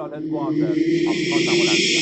uncharted waters of Contamolandia.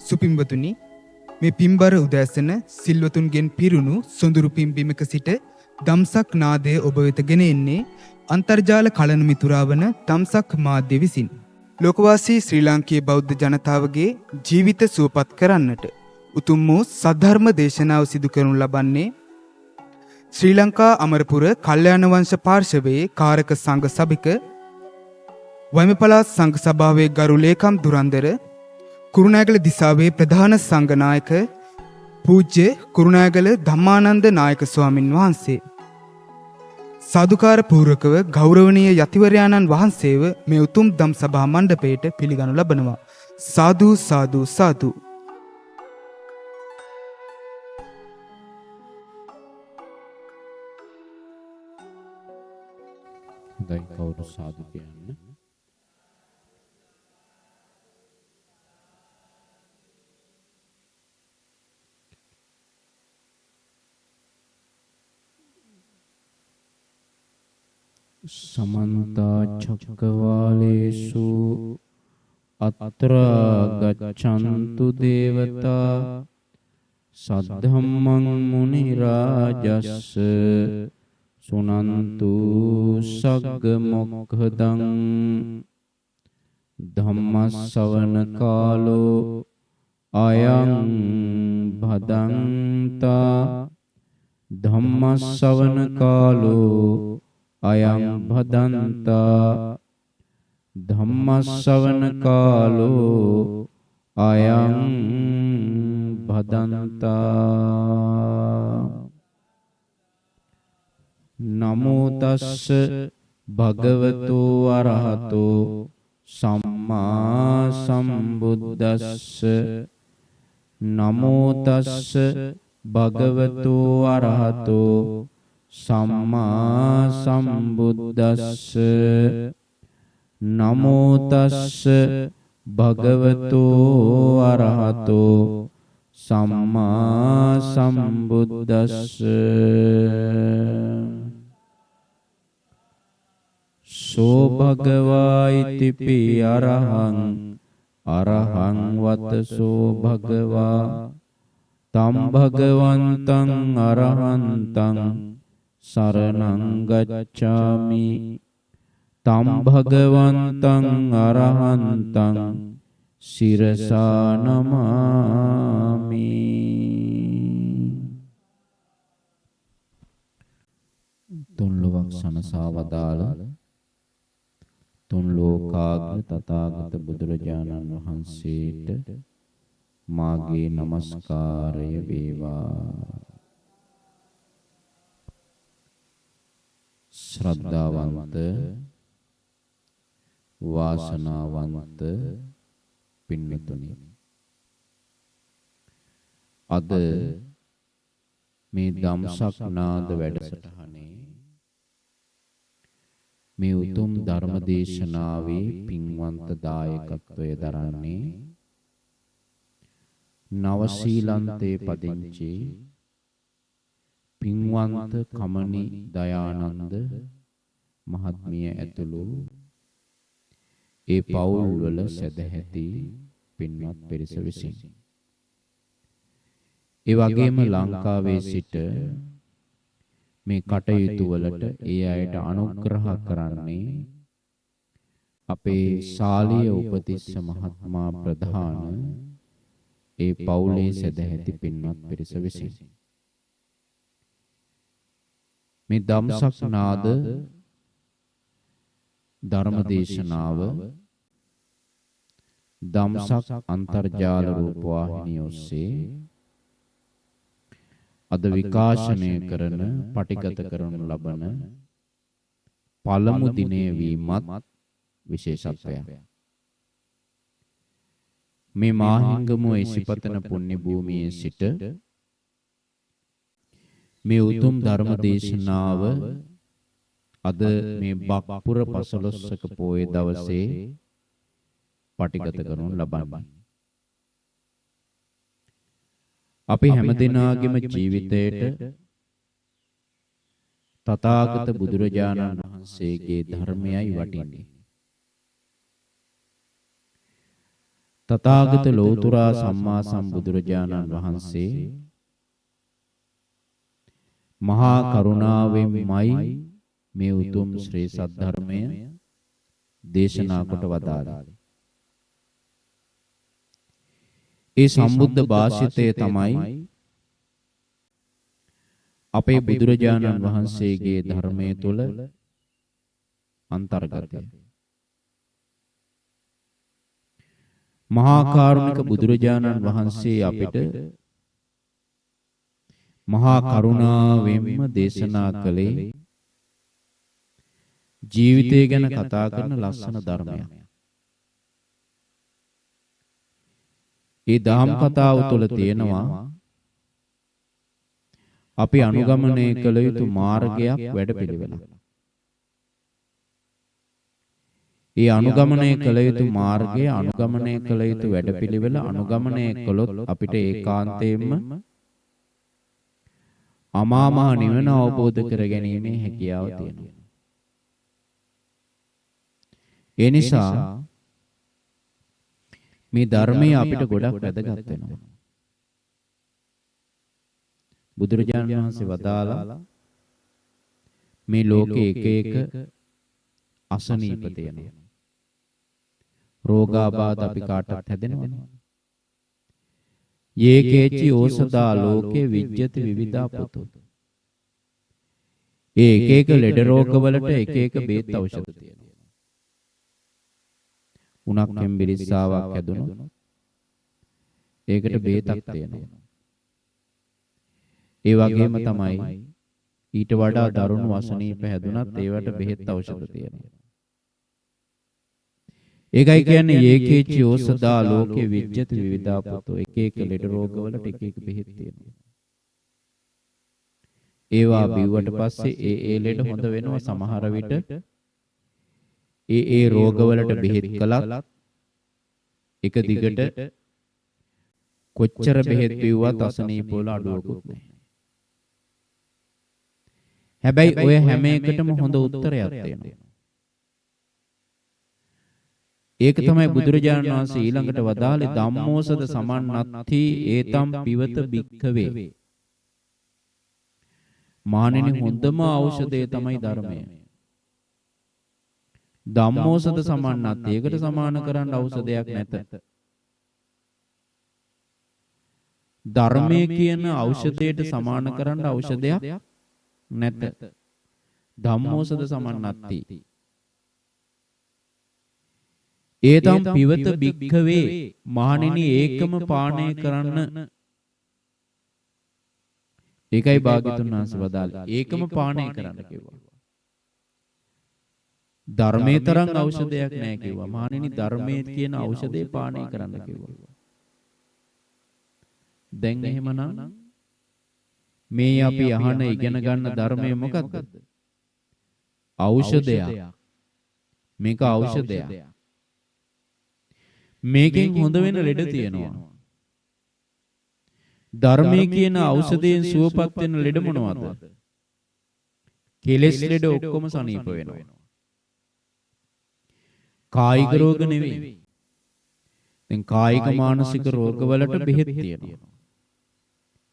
සුපින්වතුනි, මේ පින්බර උදෑසන සිල්වතුන්ගෙන් පිරුණු සොඳුරු පින්බිමක සිට දම්සක් නාදය ඔබ වෙත ගෙන එන්නේ අන්තර්ජාල කලන මිතුරාවන දම්සක් මාධ්‍ය විසින්. ලෝකවාසී ශ්‍රී ලාංකීය බෞද්ධ ජනතාවගේ ජීවිත සුවපත් කරන්නට උතුම් වූ සද්ධර්ම දේශනාව සිදු කරනු ලබන්නේ ශ්‍රී ලංකා අමරපුර කල්යාණ වංශ පාර්ශවයේ කාරක සංඝ සභික වයිමපළාත් සංඝ සභාවේ ගරු ලේකම් දුරන්දර කුරුණෑගල දිසාවේ ප්‍රධාන සංඝනායක පූජ්‍ය කුරුණෑගල ධම්මානන්ද නායක ස්වාමින් වහන්සේ සාදුකාර පූර්වකව ගෞරවනීය යතිවරයාණන් වහන්සේව මේ උතුම් ධම් සභා මණ්ඩපයට පිළිගනු ලබනවා. සාදු සාදු සාදු. හොඳයි, කවුරු සාදු කියන්න. समन्ता चक्रवालेषु अत्रा गच्छन्तु देवता सद्धम्मं मुनिराजस्स सुनन्तु सग्गमोक्खदं धम्मස්සවන කාලෝ අයං භදන්තා ධම්මස්සවන කාලෝ අයං භදන්තා ධම්මස්සවන කාලෝ අයං භදන්තා නමෝ තස්ස භගවතු අරහතෝ සම්මා සම්බුද්දස්ස නමෝ තස්ස භගවතු අරහතෝ සම්මා සම්බුද්දස්ස නමෝ තස්ස භගවතු අරහතෝ සම්මා සම්බුද්දස්ස සෝ භගවා ඉතිපි අරහං අරහං වතසෝ භගවා තම් භගවන්තං අරහන්තං සරණං ගච්ඡාමි තම් භගවන්තං අරහන්තං සිරසා නමාමි. තුන් ලොවක් සනසා වදාළ තුන් ලෝකාග්‍ර තථාගත බුදුරජාණන් වහන්සේට මාගේ নমස්කාරය වේවා. ශ්‍රද්ධාවන්ත වාසනාවන්ත පින්වතුනි, අද මේ ධම්සක් නාද වැඩසටහනේ මේ උතුම් ධර්ම දේශනාවේ පින්වන්ත දායකත්වය දරන්නේ නව ශ්‍රීලන්තේ පදිංචි පින්වන්ත කමනි දයානන්ද මහත්මිය ඇතුළු ඒ පවුල් වල සදැහැති පින්වත් පිරිස විසින්, ඒ වගේම ලංකාවේ සිට මේ කටයුතු වලට ඒ අයට අනුග්‍රහ කරන්නේ අපේ ශාලිය උපතිස්ස මහත්මයා ප්‍රධාන ඒ පවුලේ සදැහැති පින්වත් පිරිස විසින්. මේ ධම්සක් නාද ධර්ම දේශනාව ධම්සක් අන්තර්ජාල රූප වාහිනිය ඔස්සේ අද විකාශනය කරන පටිගත කරනු ලබන පළමු දිනය වීමත් විශේෂත්වයක්. මේ මාහිංගමුව ඉසිපතන පුණ්‍ය භූමියේ සිට මේ උතුම් ධර්ම දේශනාව අද මේ බක්පුර 15ක පෝය දවසේ පටිගත කරනු ලබන්නේ. අපි හැමදෙනාගේම ජීවිතයට තථාගත බුදුරජාණන් වහන්සේගේ ධර්මයයි වටින්නේ. තථාගත ලෝතුරා සම්මා සම්බුදුරජාණන් වහන්සේ මහා කරුණාවෙන්මයි මේ උතුම් ශ්‍රී සද්ධර්මය දේශනා කොට වදාළේ. ඒ සම්බුද්ධ භාෂිතය තමයි අපේ බුදුරජාණන් වහන්සේගේ ධර්මයේ තුල අන්තර්ගතය. මහා කාරුණික බුදුරජාණන් වහන්සේ අපිට මහා කරුණාවෙන්ම දේශනා කළේ ජීවිතය ගැන කතා කරන ලස්සන ධර්මයක්. ඒ දහම් කතාව තුළ තියෙනවා අපි අනුගමනය කළ යුතු මාර්ගයක් වැඩපිළිවෙලක්. ඒ අනුගමනය කළ යුතු මාර්ගය, අනුගමනය කළ යුතු වැඩපිළිවෙල අනුගමනය කළොත් අපිට ඒකාන්තයෙන්ම අමා මහ නිවන අවබෝධ කර ගැනීමේ හැකියාව තියෙනවා. ඒ නිසා මේ ධර්මය අපිට ගොඩක් වැදගත් වෙනවා. බුදුරජාණන් වහන්සේ වදාලා මේ ලෝකේ එක එක අසනීප තියෙනවා. රෝගාබාධ අපි කාටත් හැදෙනවනේ. යේකේචි ඕසදා ලෝකේ විජ්ජති විවිධා පුතු. ඒ එක එක ලෙඩ රෝග වලට එක එක බේත් ඖෂධ තියෙනවා. උණක් කෙම්බිරිස්සාවක් හැදුනොත් ඒකට බේතක් තියෙනවා. ඒ වගේම තමයි ඊට වඩා දරුණු අසනීප හැදුනත් ඒවට බෙහෙත් ඖෂධ තියෙනවා. ඒකයි කියන්නේ යේකේචි ඕසදා ලෝකේ විජ්ජති විවිධා පුතු. එක එක ලෙඩ රෝග වලට එක එක බෙහෙත් තියෙනවා. ඒවා බිව්වට පස්සේ ඒ ලෙඩ හොඳ වෙනවා. සමහර විට ඒ රෝගවලට බෙහෙත් කළත් එක දිගට කොච්චර බෙහෙත් බිව්වත් අසනීප වල අඩුවකුත් නැහැ. හැබැයි ඔය හැම එකටම හොඳ උත්තරයක් තියෙනවා. ඒක තමයි බුදුරජාණන් වහන්සේ ඊළඟට වදාළේ ධම්මෝසද සමන්නත්ති ඒතම් පිවත භික්ඛවේ. මානෙනි හොඳම ඖෂධය තමයි ධර්මය. ධම්මෝසද සමන්නත්ති ඒකට සමාන කරන්න ඖෂධයක් නැත. ධර්මයේ කියන ඖෂධයට සමාන කරන්න ඖෂධයක් නැත. ධම්මෝසද සමන්නත්ති ඒතම් පිවත භික්ඛවේ මහණෙනි ඒකම පානය කරන්න. ඒකයි භාග්‍යතුන් වහන්සේ වදාළේ ඒකම පානය කරන්න කිව්වා. ධර්මයේ තරම් ඖෂධයක් නැහැ කිව්වා. මහණෙනි ධර්මයේ කියන ඖෂධේ පානය කරන්න කිව්වා. දැන් එහෙමනම් මේ අපි අහන ඉගෙන ගන්න ධර්මය මොකක්ද? ඖෂධයක්. මේක ඖෂධයක්. මේකෙන් හොඳ වෙන ලෙඩ තියෙනවා. ධර්මයේ කියන ඖෂධයෙන් සුවපත් වෙන ලෙඩ මොනවද? කෙලෙස් ලෙඩ ඔක්කොම සනීප වෙනවා. කායික රෝග නෙවෙයි. දැන් කායික මානසික රෝගවලට බෙහෙත් තියෙනවා.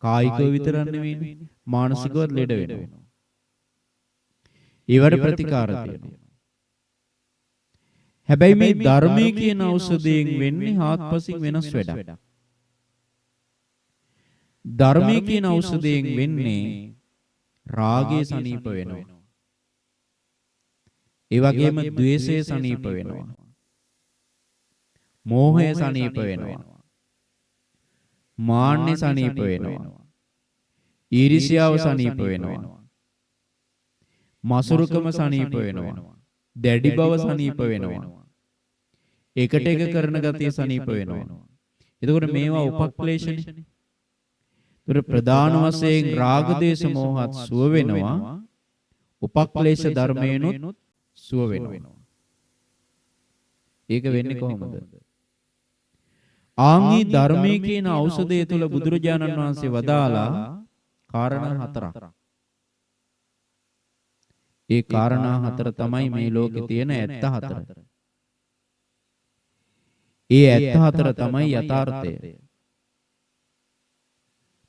කායිකව විතරක් නෙවෙයි මානසිකව ලෙඩ වෙනවා. ඒවට ප්‍රතිකාර තියෙනවා. හැබැයි මේ ධර්මයේ කියන ඖෂධයෙන් වෙන්නේ හාත්පසින් වෙනස් වැඩක්. ධර්මයේ කියන ඖෂධයෙන් වෙන්නේ රාගය සනීප වෙනවා. ඒ වගේම ද්වේෂය සනීප වෙනවා. මෝහය සනීප වෙනවා. මාන්නය සනීප වෙනවා. ඊර්ෂ්‍යාව සනීප වෙනවා. මසුරුකම සනීප වෙනවා. දැඩි බව සනීප වෙනවා. එකට එක කරන ගතිය සනීප වෙනවා. එතකොට මේවා උපක්ලේශනේ. ඒතර ප්‍රධාන වශයෙන් රාග දේශ මොහත් සුව වෙනවා. උපක්ලේශ ධර්මේනොත් සුව වෙනවා. ඒක වෙන්නේ කොහොමද? ආන්ගේ ධර්මයේ කියන ඖෂධය තුල බුදුරජාණන් වහන්සේ වදාලා කාරණා හතරක්. ඒ කාරණා හතර තමයි මේ ලෝකේ තියෙන 74. ඒ 74 තමයි යථාර්ථය.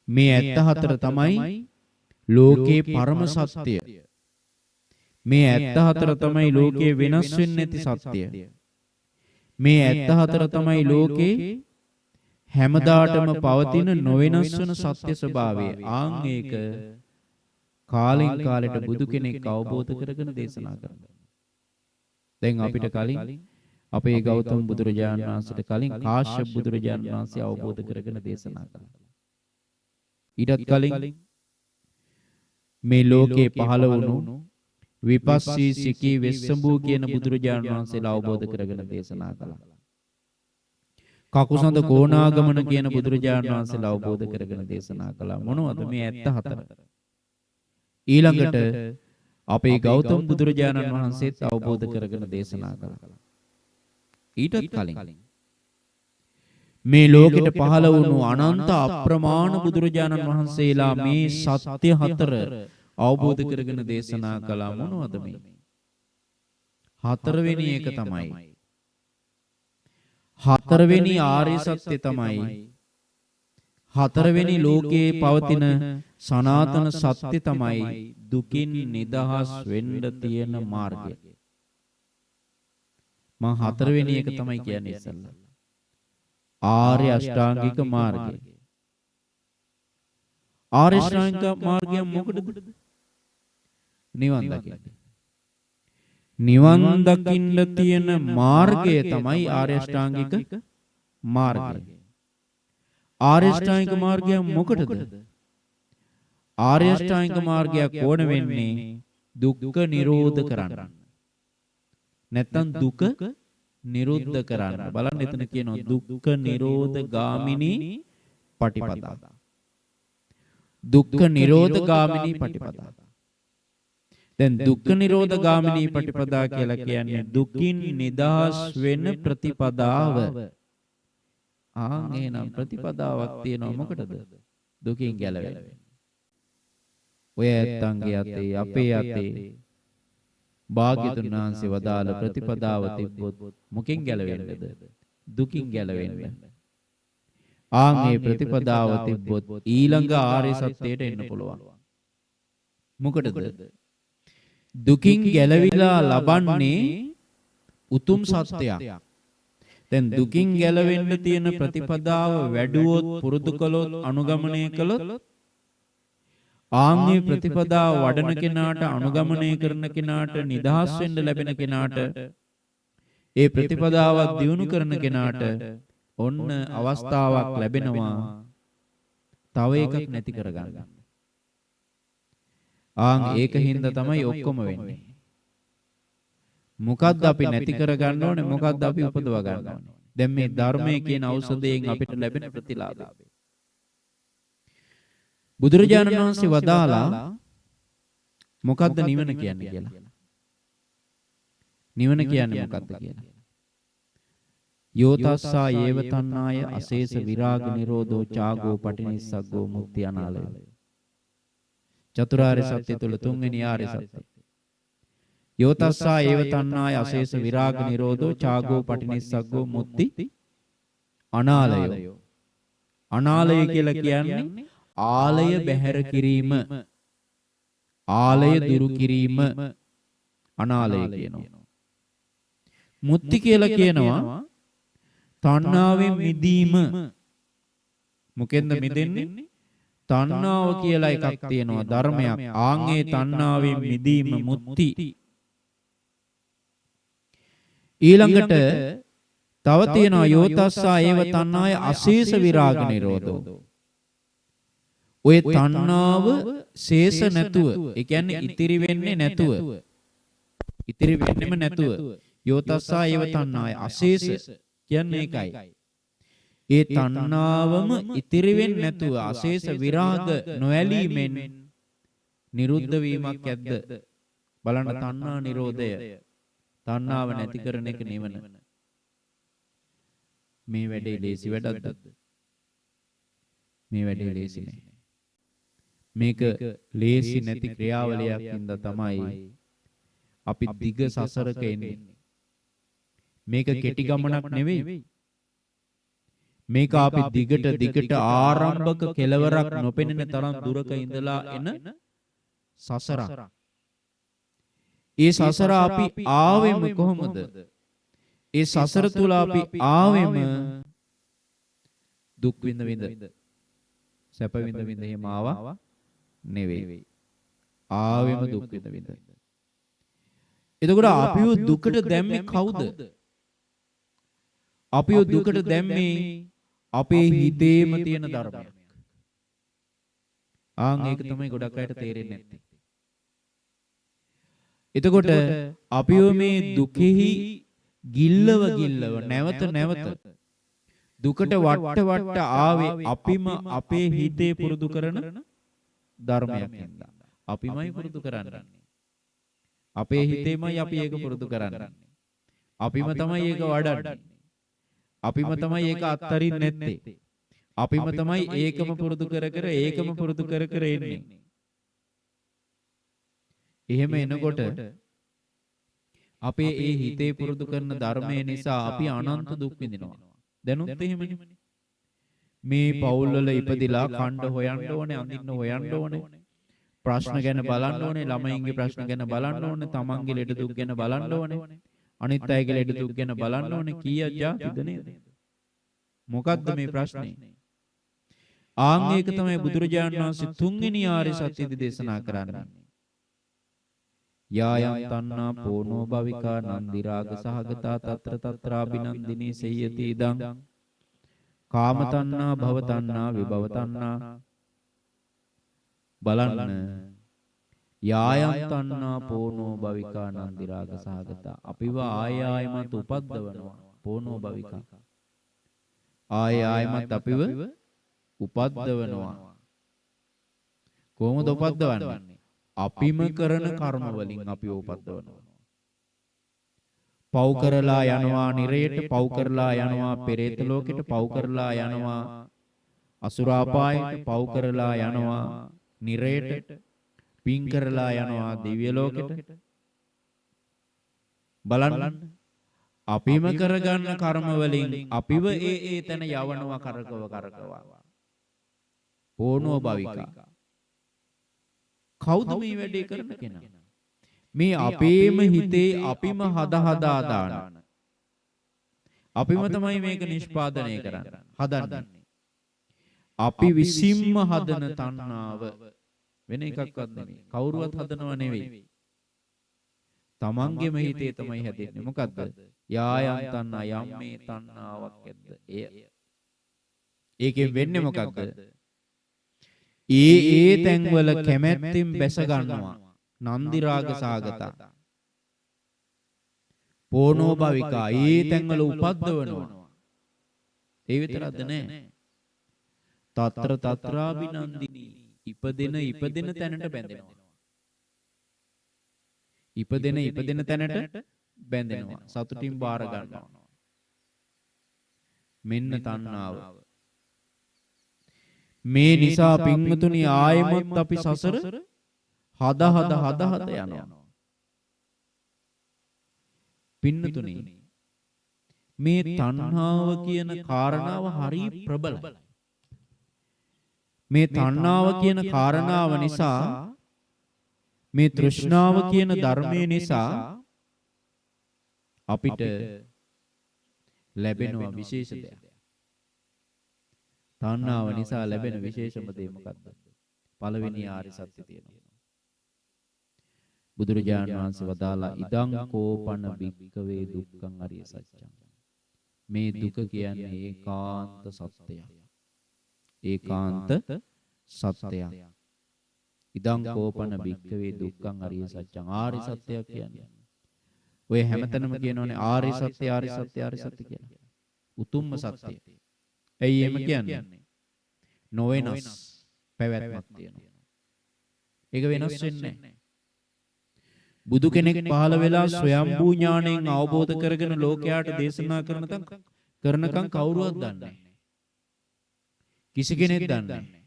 මේ 74 තමයි ලෝකේ පරම සත්‍ය. මේ 74 තමයි ලෝකේ වෙනස් වෙන්නේ නැති සත්‍ය. මේ 74 තමයි ලෝකේ හැමදාටම පවතින නොවෙනස් වන සත්‍ය ස්වභාවය. ආන් ඒක කාලෙන් කාලෙට බුදු කෙනෙක් අවබෝධ කරගෙන දේශනා කරනවා. දැන් අපිට කලින් අපේ ගෞතම බුදුරජාණන් වහන්සේට කලින් කාශ්‍යප බුදුරජාණන් වහන්සේ අවබෝධ කරගෙන දේශනා කළා. ඊටත් කලින් මේ ලෝකේ පහළ වුණු විපස්සී සිකී වෙස්සඹූ කියන බුදුරජාණන් වහන්සේලා අවබෝධ කරගෙන දේශනා කළා. කකුසඳ කොණාගමන කියන බුදුරජාණන් වහන්සේලා අවබෝධ කරගෙන දේශනා කළා. මොනවද මේ 74? ඊළඟට අපේ ගෞතම බුදුරජාණන් වහන්සේත් අවබෝධ කරගෙන දේශනා කළා. ඊටත් කලින් මේ ලෝකෙට පහළ වුණු අනන්ත අප්‍රමාණ බුදුරජාණන් වහන්සේලා මේ සත්‍ය හතර අවබෝධ කරගෙන දේශනා කළා. මොනවද මේ? හතරවෙනි එක තමයි. හතරවෙනි ආර්ය සත්‍ය තමයි. හතරවෙනි ලෝකයේ පවතින සනාතන සත්‍ය තමයි දුකින් නිදහස් වෙන්න තියෙන මාර්ගය. මම හතරවෙනි එක තමයි කියන්නේ ඉස්සල්ලා. ආර්ය අෂ්ටාංගික මාර්ගය. ආර්ය අෂ්ටාංගික මාර්ගය මොකටද? නිවන් දකින්න. නිවන් දකින්න තියෙන මාර්ගය තමයි ආර්ය අෂ්ටාංගික මාර්ගය. ආර්ය අෂ්ටාංගික මාර්ගය මොකටද? ආර්ය අෂ්ටාංගික මාර්ගයක් ඕන වෙන්නේ දුක්ඛ නිරෝධ කරන්න. නැත්තම් දුක නිරුද්ධ කරන්න. බලන්න එතන කියනවා දුක්ඛ නිරෝධ ගාමිනී පටිපදා. දුක්ඛ නිරෝධ ගාමිනී පටිපදා. දැන් දුක්ඛ නිරෝධ ගාමිනී පටිපදා කියලා කියන්නේ දුකින් නිදහස් වෙන ප්‍රතිපදාව. එහෙනම් ප්‍රතිපදාවක් තියෙනවා මොකටද? දුකින් ගැලවෙන්න. ඔය ඇත්තන්ගේ අතේ අපේ අතේ භාග්‍යතුන් වහන්සේ වදාළ ප්‍රතිපදාව තිබ්බොත් මොකෙන් ගැලවෙන්නද? දුකින් ගැලවෙන්න. ආන්ගේ ප්‍රතිපදාව තිබ්බොත් ඊළඟ ආර්ය සත්‍යයට එන්න පුළුවන්. මොකටද? දුකින් ගැලවිලා ලබන්නේ උතුම් සත්‍යයක්. දැන් දුකින් ගැලවෙන්න තියෙන ප්‍රතිපදාව වැඩුවොත්, පුරුදු කළොත්, අනුගමනය කළොත් ආන්ගේ ප්‍රතිපදාව වඩන කෙනාට, අනුගමනය කරන කෙනාට, නිදහස් වෙන්න ලැබෙන කෙනාට, ඒ ප්‍රතිපදාවත් දියුණු කරන කෙනාට ඔන්න අවස්ථාවක් ලැබෙනවා තව එකක් නැති කරගන්න. ඒකින්ද තමයි ඔක්කොම වෙන්නේ. මොකද්ද අපි නැති කරගන්න ඕනේ? මොකද්ද අපි උපදව ගන්න ඕනේ? දැන් මේ ධර්මයේ කියන ඖෂධයෙන් අපිට ලැබෙන ප්‍රතිලාභය. බුදුරජාණන් වහන්සේ වදාලා මොකද්ද නිවන කියන්නේ කියලා. නිවන කියන්නේ මොකද්ද කියලා. යෝතස්සා යේව තණ්හාය අශේෂ විරාග නිරෝධෝ චාගෝ පටිනිස්සග්ගෝ මුක්ති අනාලය. චතුරාර්ය සත්‍ය තුල තුන්වෙනි ආර්ය සත්‍ය. යෝතස්සා ඒව තණ්හාය අශේෂ විරාග නිරෝධෝ චාගෝ පටිනිස්සග්ගෝ මුක්ති අනාලය. අනාලය කියලා කියන්නේ ආලය බැහැර කිරීම, ආලය දුරු කිරීම අනාලය කියනවා. මුක්ති කියලා කියනවා තණ්හාවෙන් මිදීම. මොකෙන්ද මිදෙන්නේ? තණ්හාව කියලා එකක් තියෙනවා, ධර්මයක්. ආන්ගේ තණ්හාවෙන් මිදීම මුක්ති. ඊළඟට තව තියෙනවා යෝතස්සා ඒව තණ්හාය අශේෂ විරාග නිරෝධෝ. ඔය තණ්හාව ශේෂ නැතුව, ඒ කියන්නේ ඉතිරි වෙන්නේ නැතුව, ඉතිරි වෙන්නෙම නැතුව යෝතස්සා ඒව තණ්හාය අශේෂ කියන්නේ ඒකයි. ඒ තණ්හාවම ඉතිරි වෙන්නේ නැතුව අශේෂ විරාග නොඇලීමෙන් නිරුද්ධ වීමක් ඇද්ද? බලන්න, තණ්හා නිරෝධය, තණ්හාව නැති කරන එක නිවන. මේ වැඩේ ලේසි වැඩක්ද? මේ වැඩේ ලේසි නෑ. මේක ලේසි නැති ක්‍රියාවලියක් හින්දා තමයි අපි දිග සසරක එන්නේ. මේක කෙටි ගමනක් නෙවෙයි. මේක අපි දිගට ආරම්භක කෙලවරක් නොපෙනෙන තරම් දුරක ඉඳලා එන සසරක්. ඒ සසර අපි ආවෙම කොහොමද? ඒ සසර තුල අපි ආවෙම දුක් විඳ සැප විඳ එහෙම ආවා නෙවෙයි. ආවෙම දුක් විඳ. එතකොට අපිව දුකට දැම්මේ කවුද? අපිව දුකට දැම්මේ අපේ හිතේම තියෙන ධර්මයක්. ඒක තමයි ගොඩක් අයට තේරෙන්නේ නැත්තේ. එතකොට අපිව මේ දුකෙහි ගිල්ලව නැවත දුකට වට ආවේ අපිම අපේ හිතේ පුරුදු කරන ධර්මයක් හින්දා. අපිමයි පුරුදු කරන්නේ. අපේ හිතේමයි අපි ඒක පුරුදු කරන්නේ. අපිම තමයි ඒක වඩන්නේ. අපිම තමයි ඒක අත්තරින්නේ නැත්තේ. අපිම තමයි ඒකම පුරුදු කර එන්නේ. එහෙම එනකොට අපේ ඒ හිතේ පුරුදු කරන ධර්මය නිසා අපි අනන්ත දුක් විඳිනවා. දැනුත් එහෙමනේ. මේ පවුල් වල ඉපදිලා කණ්ඩ හොයන්න ඕනේ, අඳින්න හොයන්න ඕනේ. ප්‍රශ්න ගැන බලන්න ඕනේ, ළමයින්ගේ ප්‍රශ්න ගැන බලන්න ඕනේ, තමන්ගේ ලෙඩ දුක් ගැන බලන්න ඕනේ, අනිත් අයගේ ලෙඩ දුක් ගැන බලන්න ඕනේ. කීයක් ජාතිද නේද? මොකද්ද මේ ප්‍රශ්නේ? ඒක තමයි බුදුරජාණන් වහන්සේ තුන්වෙනි ආර්ය සත්‍යදී දේශනා කරන්නේ. යායම් තණ්හා පෝනෝ භවිකා නන්දි රාග සහගතා తත්‍ර తත්‍රාබිනන්දිනී සේයති ඉදං කාම තණ්හා භව තණ්හා විභව තණ්හා. බලන්න, යායම් තණ්හා පෝනෝ භවිකා නන්දි රාග සහගතා. අපිව ආයමත් උපද්දවනවා. පෝනෝ භවිකා, ආයමත් අපිව උපද්දවනවා. කොහොමද උපද්දවන්නේ? අපිම කරන කර්ම වලින් අපිව උපද්දවනවා. පව් කරලා යනවා නිරයට, පව් කරලා යනවා පෙරේත ලෝකෙට, පව් කරලා යනවා අසුරාපායට, පව් කරලා යනවා නිරයට, පින් කරලා යනවා දිව්‍ය ලෝකෙට. බලන්න අපිම කරගන්න කර්ම වලින් අපිව ඒ තැන යවනවා කරකවා පොණෝ භවිකා. කවුද මේ වැඩේ කරන කෙනා? මේ අපේම හිතේ අපිම හදා දාන අපිම තමයි මේක නිෂ්පාදනය කරන්නේ හදන්නේ. අපි විසින්ම හදන තණ්හාව වෙන එකක්වත් නෙමෙයි. කවුරුවත් හදනව නෙවෙයි. තමන්ගේම හිතේ තමයි හැදෙන්නේ. මොකද්ද? යායන් තණ්හා යම් මේ තණ්හාවක් ඇද්ද? ඒකෙන් වෙන්නේ මොකක්ද? ඒ තැන්වල කැමැත්තෙන් බැස ගන්නවා. නන්දි රාග සාගතා. පෝනෝ භවිකා ඒ තැන්වල උපද්දවනවා. ඒ විතරක්ද නෑ. తත්‍ර తත්‍රාබිනන්දිනී ඉපදෙන තැනට බැඳෙනවා. ඉපදෙන තැනට බැඳෙනවා. සතුටින් බාර ගන්නවා. මෙන්න තණ්හාව. මේ නිසා පින්වතුනි ආයෙමත් අපි සසර හද යනවා. පින්වතුනි මේ තණ්හාව කියන කාරණාව හරි ප්‍රබලයි. මේ තණ්හාව කියන කාරණාව නිසා මේ තෘෂ්ණාව කියන ධර්මයේ නිසා අපිට ලැබෙනවා විශේෂ දෙයක්. තණ්හාව නිසා ලැබෙන විශේෂම දේ මොකක්ද? පළවෙනි ආර්ය සත්‍ය තියෙනවා. බුදුරජාණන් වහන්සේ වදාලා ඉදං කෝපන භික්ඛවේ දුක්ඛං අරිය සත්‍යං. මේ දුක කියන්නේ ඒකාන්ත සත්‍යයක්. ඒකාන්ත සත්‍යයක්. ඉදං කෝපන භික්ඛවේ දුක්ඛං අරිය සත්‍යං. ආර්ය සත්‍යයක් කියන්නේ ඔය හැමතැනම කියනෝනේ ආර්ය සත්‍ය කියලා. උතුම්ම සත්‍යය. ඇයි එහෙම කියන්නේ? නොවෙනස් පැවැත්මක් තියෙනවා. ඒක වෙනස් වෙන්නේ නැහැ. බුදු කෙනෙක් පහළ වෙලා ස්වයම්බූ ඥාණයෙන් අවබෝධ කරගෙන ලෝකයාට දේශනා කරනකම් කවුරුවත් දන්නේ නැහැ. කිසි කෙනෙක් දන්නේ නැහැ.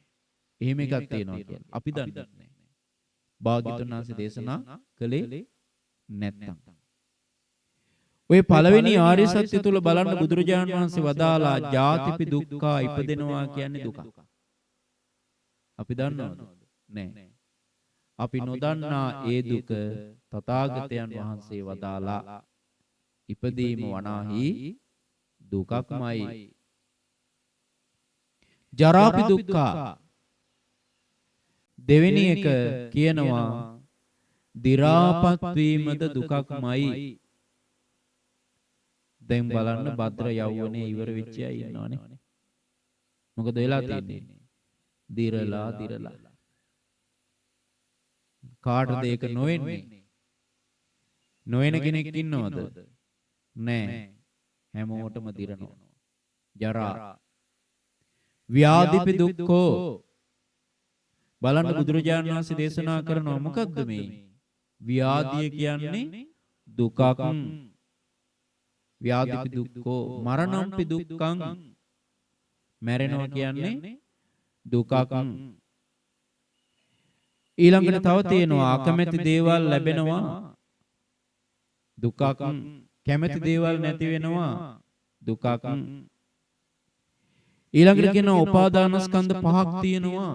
එහෙම එකක් තියෙනවා කියලා. අපි දන්නේ නැහැ. භාග්‍යවතුන් වහන්සේ දේශනා කළේ නැත්තම්. ඔය පළවෙනි ආර්ය සත්‍ය තුල බලන්න බුදුරජාණන් වහන්සේ වදාලා ජාතිපි දුක්ඛා ඉපදෙනවා කියන්නේ දුක. අපි දන්නවද? නැහැ. අපි නොදන්නා ඒ දුක තථාගතයන් වහන්සේ වදාලා ඉපදීම වනාහි දුකක්මයි. ජරාපි දුක්ඛා දෙවෙනි එක කියනවා දි รา පත් වීමද දුකක්මයි. දැන් බලන්න භද්‍ර යවුවනේ ඉවර වෙච්ච අය ඉන්නවනේ. මොකද වෙලා තියෙන්නේ? දිරලා කාටද ඒක නොවෙන්නේ? නොවන කෙනෙක් ඉන්නවද? නෑ. හැමෝටම දිරනවා. ජරා ව්‍යාධිපි දුක්ඛෝ බලන්න බුදුරජාණන් වහන්සේ දේශනා කරනවා මොකද්ද මේ? ව්‍යාධිය කියන්නේ දුකක්. ව්‍යාධිපි දුක්ඛෝ මරණම්පි දුක්ඛං මැරෙනවා කියන්නේ දුකක්. ඊළඟට තව තියෙනවා අකමැති දේවල් ලැබෙනවා දුකක්. කැමැති දේවල් නැති වෙනවා දුකක්. ඊළඟට කියනවා උපාදානස්කන්ධ පහක් තියෙනවා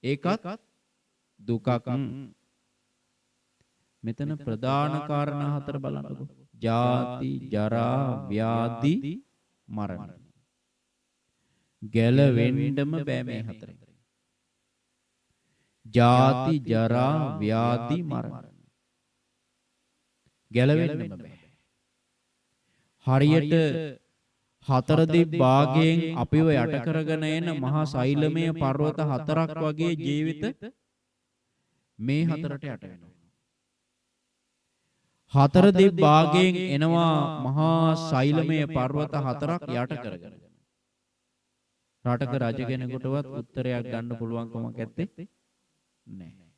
ඒකත් දුකක්. මෙතන ප්‍රධාන කාරණා හතර බලන්නකො. ජාති ජරා ව්‍යාධි මරණ. ගැලවෙන්නම බෑ මේ හතරෙන්. ජාති ජරා ව්‍යාධි මරණ. ගැලවෙන්නම බෑ. හරියට හතර දිග්භාගයෙන් අපිව යට කරගෙන එන මහා සෛලමය පර්වත හතරක් වගේ ජීවිත මේ හතරට යට වෙනවා. හතර දිග්භාගයෙන් එනවා මහා සෛලමය පර්වත හතරක් යට කරගෙන. රටක රජ කෙනෙකුටවත් උත්තරයක් ගන්න පුළුවන් කමක් නැත්තේ නැහැ.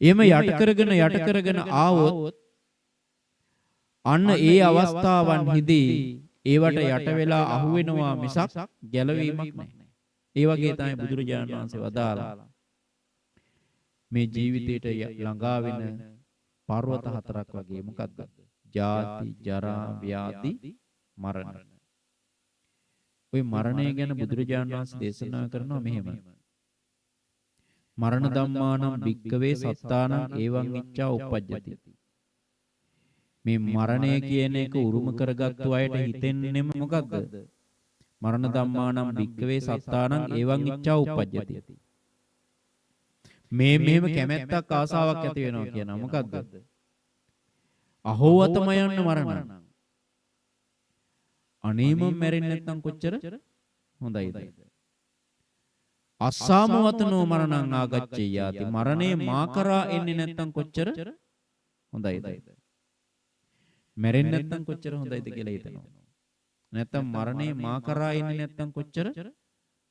එහෙම යට කරගෙන ආවොත් අන්න ඒ අවස්ථාවන්හිදී ඒවට යට වෙලා අහු වෙනවා මිසක් ගැලවීමක් නැහැ. ඒ වගේ තමයි බුදුරජාණන් වහන්සේ වදාලා මේ ජීවිතයට ළඟා වෙන පර්වත හතරක් වගේ. මොකක්ද? ජාති, ජරා, ව්‍යාධි, මරණ. ওই මරණය ගැන බුදුරජාණන් වහන්සේ දේශනා කරනවා මෙහෙම. මරණ ධම්මානම් භික්කවේ සත්තානං ඒවං ඉච්ඡා උප්පජ්ජති. මේ මරණය කියන එක උරුම කරගත්තු අයට හිතෙන්නේම මොකද්ද? මරණ ධම්මානම් භික්කවේ සත්තානං ඒවං ඉච්ඡා උප්පජ්ජති. මේ මෙහෙම කැමැත්තක් ආසාවක් ඇති වෙනවා කියනවා. මොකද්ද? අහෝ අතම යන්න මරණ. අනේ මම මැරෙන්නේ නැත්නම් කොච්චර හොඳයිද? අස්සාමවතනෝ මරණං ආගච්ඡේ යාති. මරණේ මා කරා එන්නේ නැත්නම් කොච්චර හොඳයිද? මැරෙන්නේ නැත්නම් කොච්චර හොඳයිද කියලා හිතනවා. නැත්නම් මරණේ මා කරා එන්නේ නැත්නම් කොච්චර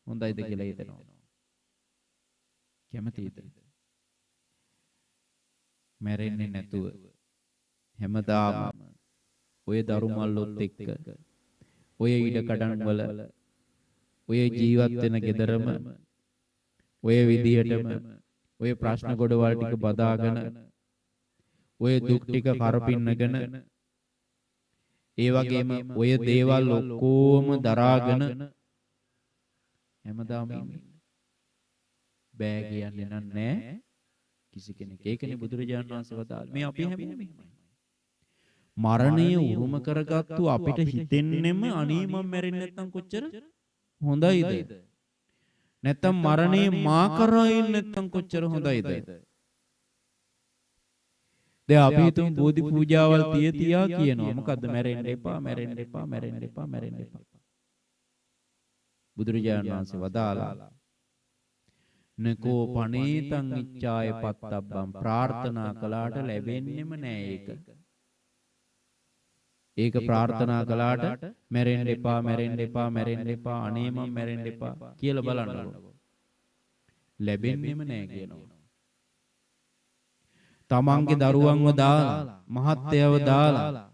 හොඳයිද කියලා හිතනවා. කැමතිද? මැරෙන්නේ නැතුව හැමදාම ඔය දරුමල්ලොත් එක්ක ඔය ඊඩ කඩන් වල ඔය ජීවත් වෙන ගෙදරම ඔය විදියටම ඔය ප්‍රශ්න ගොඩවල් ටික බදාගෙන ඔය දුක් ටික කරපින්නගෙන ඒ වගේම ඔය දේවල් ඔක්කොම දරාගෙන හැමදාම ඉන්නේ බෑ කියන්නේ නැහැ කිසි කෙනෙක්. ඒකනේ බුදුරජාණන් වහන්සේ වදාළේ. මේ අපි හැමෝම එහෙමයි. මරණය උරුම කරගත්තු අපිට හිතෙන්නෙම අනේ මම මැරෙන්නේ නැත්නම් කොච්චර හොඳයිද? නැත්නම් මරණය මා කරා ඉන්නේ නැත්නම් කොච්චර හොඳයිද? දැන් අපි හිතමු බෝධි පූජාවල් තියා කියනවා. මොකද්ද? මැරෙන්න එපා, මැරෙන්න එපා, මැරෙන්න එපා, මැරෙන්න එපා. බුදුරජාණන් වහන්සේ වදාලා නකෝ පනේතං ඉච්ඡාය පත්තබ්බම්. ප්‍රාර්ථනා කළාට ලැබෙන්නෙම නෑ ඒක. ඒක ප්‍රාර්ථනා කළාට මැරෙන්න එපා, මැරෙන්න එපා, මැරෙන්න එපා, අනේ මම මැරෙන්න එපා කියලා බලන්නකො. ලැබෙන්නෙම නෑ කියනවා. තමන්ගේ දරුවන්ව දාලා, මහත්යව දාලා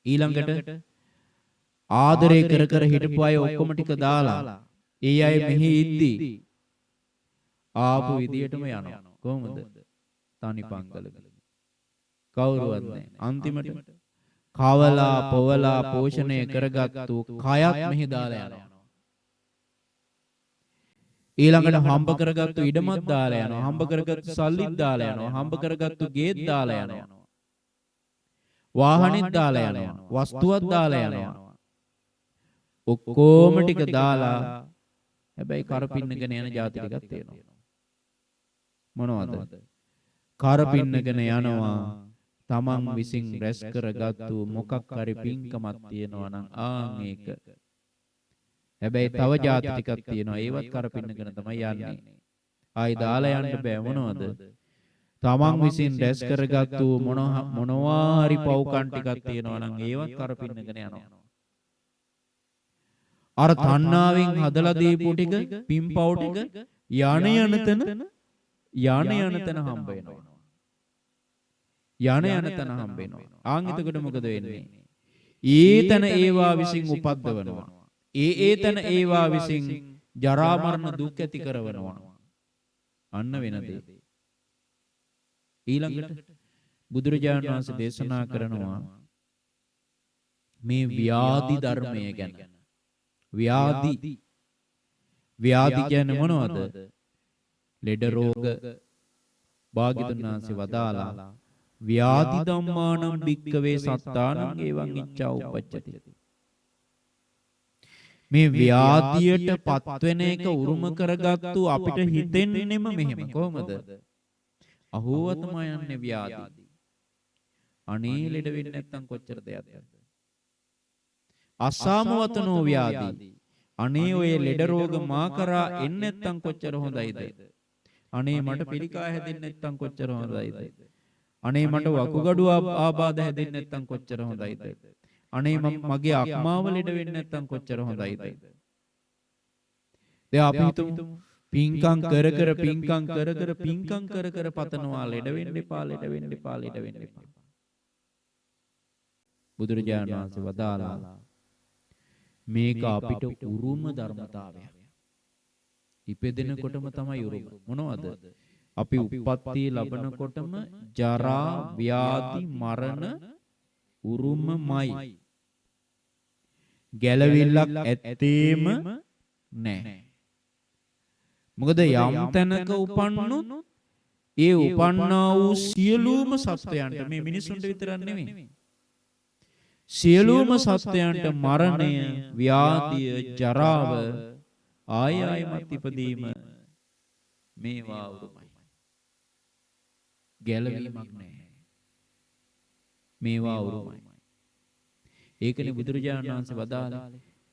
ඊළඟට ආදරය කර කර හිටපු අය ඔක්කොම ටික දාලා ඒ අය මෙහි ඉද්දී ආපු විදියටම යනවා. කොහොමද? තනි පංගලක. කවුරුවත් නැහැ. අන්තිමට කවලා පොවලා පෝෂණය කරගත්තු කයත් මෙහි දාලා යනවා. ඊළඟට හම්බ කරගත්තු ඉඩමත් දාලා යනවා. හම්බ කරගත්තු සල්ලිත් දාලා යනවා. හම්බ කරගත්තු ගේත් දාලා යනවා. වාහනෙත් දාලා යනවා. වස්තුවක් දාලා යනවා. ඔක්කොම ටික දාලා හැබැයි කරපින්නගෙන යන જાති ටිකක් තියෙනවා. මොනවද? කරපින්නගෙන යනවා. තමන් විසින් රැස් කරගත්තු මොකක් හරි පින්කමක් තියෙනවා නම් ආන් ඒක. හැබැයි තව જાති ටිකක් තියෙනවා. ඒවත් කරපින්නගෙන තමයි යන්නේ. ආයි දාලා යන්න බෑ. මොනවද? තමන් විසින් රැස් කරගත්තු මොනවා හරි පව්කම් ටිකක් තියෙනවා නම් ඒවත් කරපින්නගෙන යනවා. අර තණ්හාවෙන් හදලා දීපු ටික පින්පව් ටික යන තැන හම්බ වෙනවා. යන තැන හම්බ වෙනවා. ආන් එතකොට මොකද වෙන්නේ? ඊතන ඒවා විසින් උපද්දවනවා. ඒතන ඒවා විසින් ජරා මරණ දුක් ඇති කරවනවා. අන්න වෙන දේ. ඊළඟට බුදුරජාණන් වහන්සේ දේශනා කරනවා මේ ව්‍යාධි ධර්මය ගැන. ව්‍යාධි කියන්නේ මොනවද? ලෙඩ රෝග. භාග්‍යවතුන් වහන්සේ වදාලා ව්‍යාධි ධම්මානම් භික්කවේ සත්තානං ඒවං ඉච්ඡා උප්පජ්ජති. මේ ව්‍යාධියට පත්වෙන එක උරුම කරගත්තු අපිට හිතෙන්නෙම මෙහෙම. කොහොමද? අහෝව තමයි යන්නේ ව්‍යාධි. අනේ ලෙඩ වෙන්නේ නැත්තම් කොච්චර දෙයක්ද? අසාමවතනෝ ව්‍යාධි. අනේ ඔය ලෙඩ රෝග මා කරා එන්නේ නැත්තම් කොච්චර හොඳයිද? අනේ මට පිළිකා හැදෙන්නේ නැත්තම් කොච්චර හොඳයිද? අනේ මට වකුගඩු ආබාධ හැදෙන්නේ නැත්තම් කොච්චර හොඳයිද? අනේ මගේ අක්මාව ලෙඩ වෙන්නේ නැත්තම් කොච්චර හොඳයිද? දැන් අපි හිතමු පින්කම් කර කර පතනවා ලෙඩ වෙන්න එපා, ලෙඩ වෙන්න එපා, ලෙඩ වෙන්න එපා. බුදුරජාණන් වහන්සේ වදාලා මේක අපිට උරුම ධර්මතාවයක්. ඉපදෙනකොටම තමයි උරුම. මොනවද? අපි උප්පත්තිය ලබනකොටම ජරා, ව්‍යාධි, මරණ උරුමමයි. ගැළවිල්ලක් ඇත්තේම නැහැ. මොකද යම් තැනක උපන්නොත් ඒ උපන්නා වූ සියලුම සත්වයන්ට මේ මිනිසුන්ට විතරක් නෙමෙයි. සියලුම සත්වයන්ට මරණය, ව්‍යාධිය, ජරාව, ආයමත් ඉපදීම මේවා උරුමයි. ගැළවීමක් නැහැ. මේවා උරුමයි. ඒකනේ බුදුරජාණන් වහන්සේ වදාළේ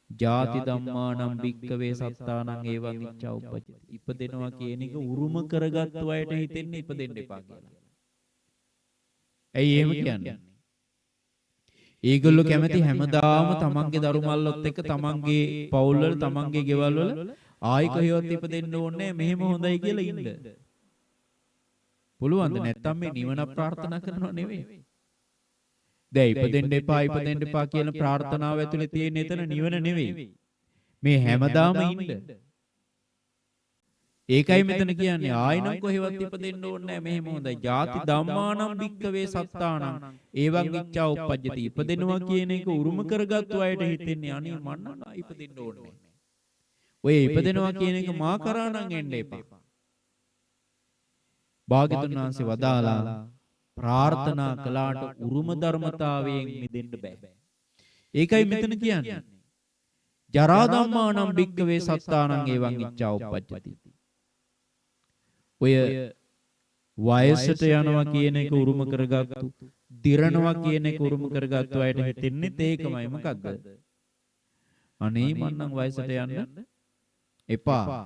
ජාති ධම්මානම් භික්කවේ සත්තානං ඒවං ඉච්ඡා උප්පජ්ජති. ඉපදෙනවා කියන එක උරුම කරගත්තු අයට හිතෙන්නේ ඉපදෙන්න එපා කියලා. ඇයි එහෙම කියන්නේ? ඒගොල්ලෝ කැමති හැමදාම තමන්ගේ දරුමල්ලොත් එක්ක තමන්ගේ පවුල් වල තමන්ගේ ගෙවල් වල ආයි කොහෙවත් ඉපදෙන්න ඕනේ මෙහෙම හොඳයි කියලා ඉන්න. පුළුවන්ද? නැත්තම් මේ නිවන ප්‍රාර්ථනා කරනව නෙවෙයි. දැන් ඉපදෙන්න එපා කියන ප්‍රාර්ථනාව ඇතුලේ තියෙන එතන නිවන නෙවෙයි. මේ හැමදාම ඉන්න. ඒකයි මෙතන කියන්නේ ආයිනම් කොහෙවත් ඉපදෙන්න ඕනේ නැහැ මෙහෙම හොඳයි. ජාති ධම්මානම් භික්කවේ සත්තානං ඒවං ඉච්ඡා උප්පජ්ජති. ඉපදෙනවා කියන එක උරුම කරගත්තු අයට හිතෙන්නේ අනේ මන්න ඉපදෙන්න ඕනේ. ඔය ඉපදෙනවා කියන එක මා කරා නම් එන්න එපා. භාග්‍යතුන් වහන්සේ වදාලා ප්‍රාර්ථනා කළාට උරුම ධර්මතාවයෙන් මිදෙන්න බෑ. ඒකයි මෙතන කියන්නේ. ජරා ධම්මානම් භික්කවේ සත්තානං ඒවං ඉච්ඡා උප්පජ්ජති. ඔය වයසට යනවා කියන එක උරුම කරගත්තු, දිරනවා කියන එක උරුම කරගත්තු අයට හිතෙන්නේ ඒකමයි. මොකද්ද? අනේ මන්නම් වයසට යන්න එපා.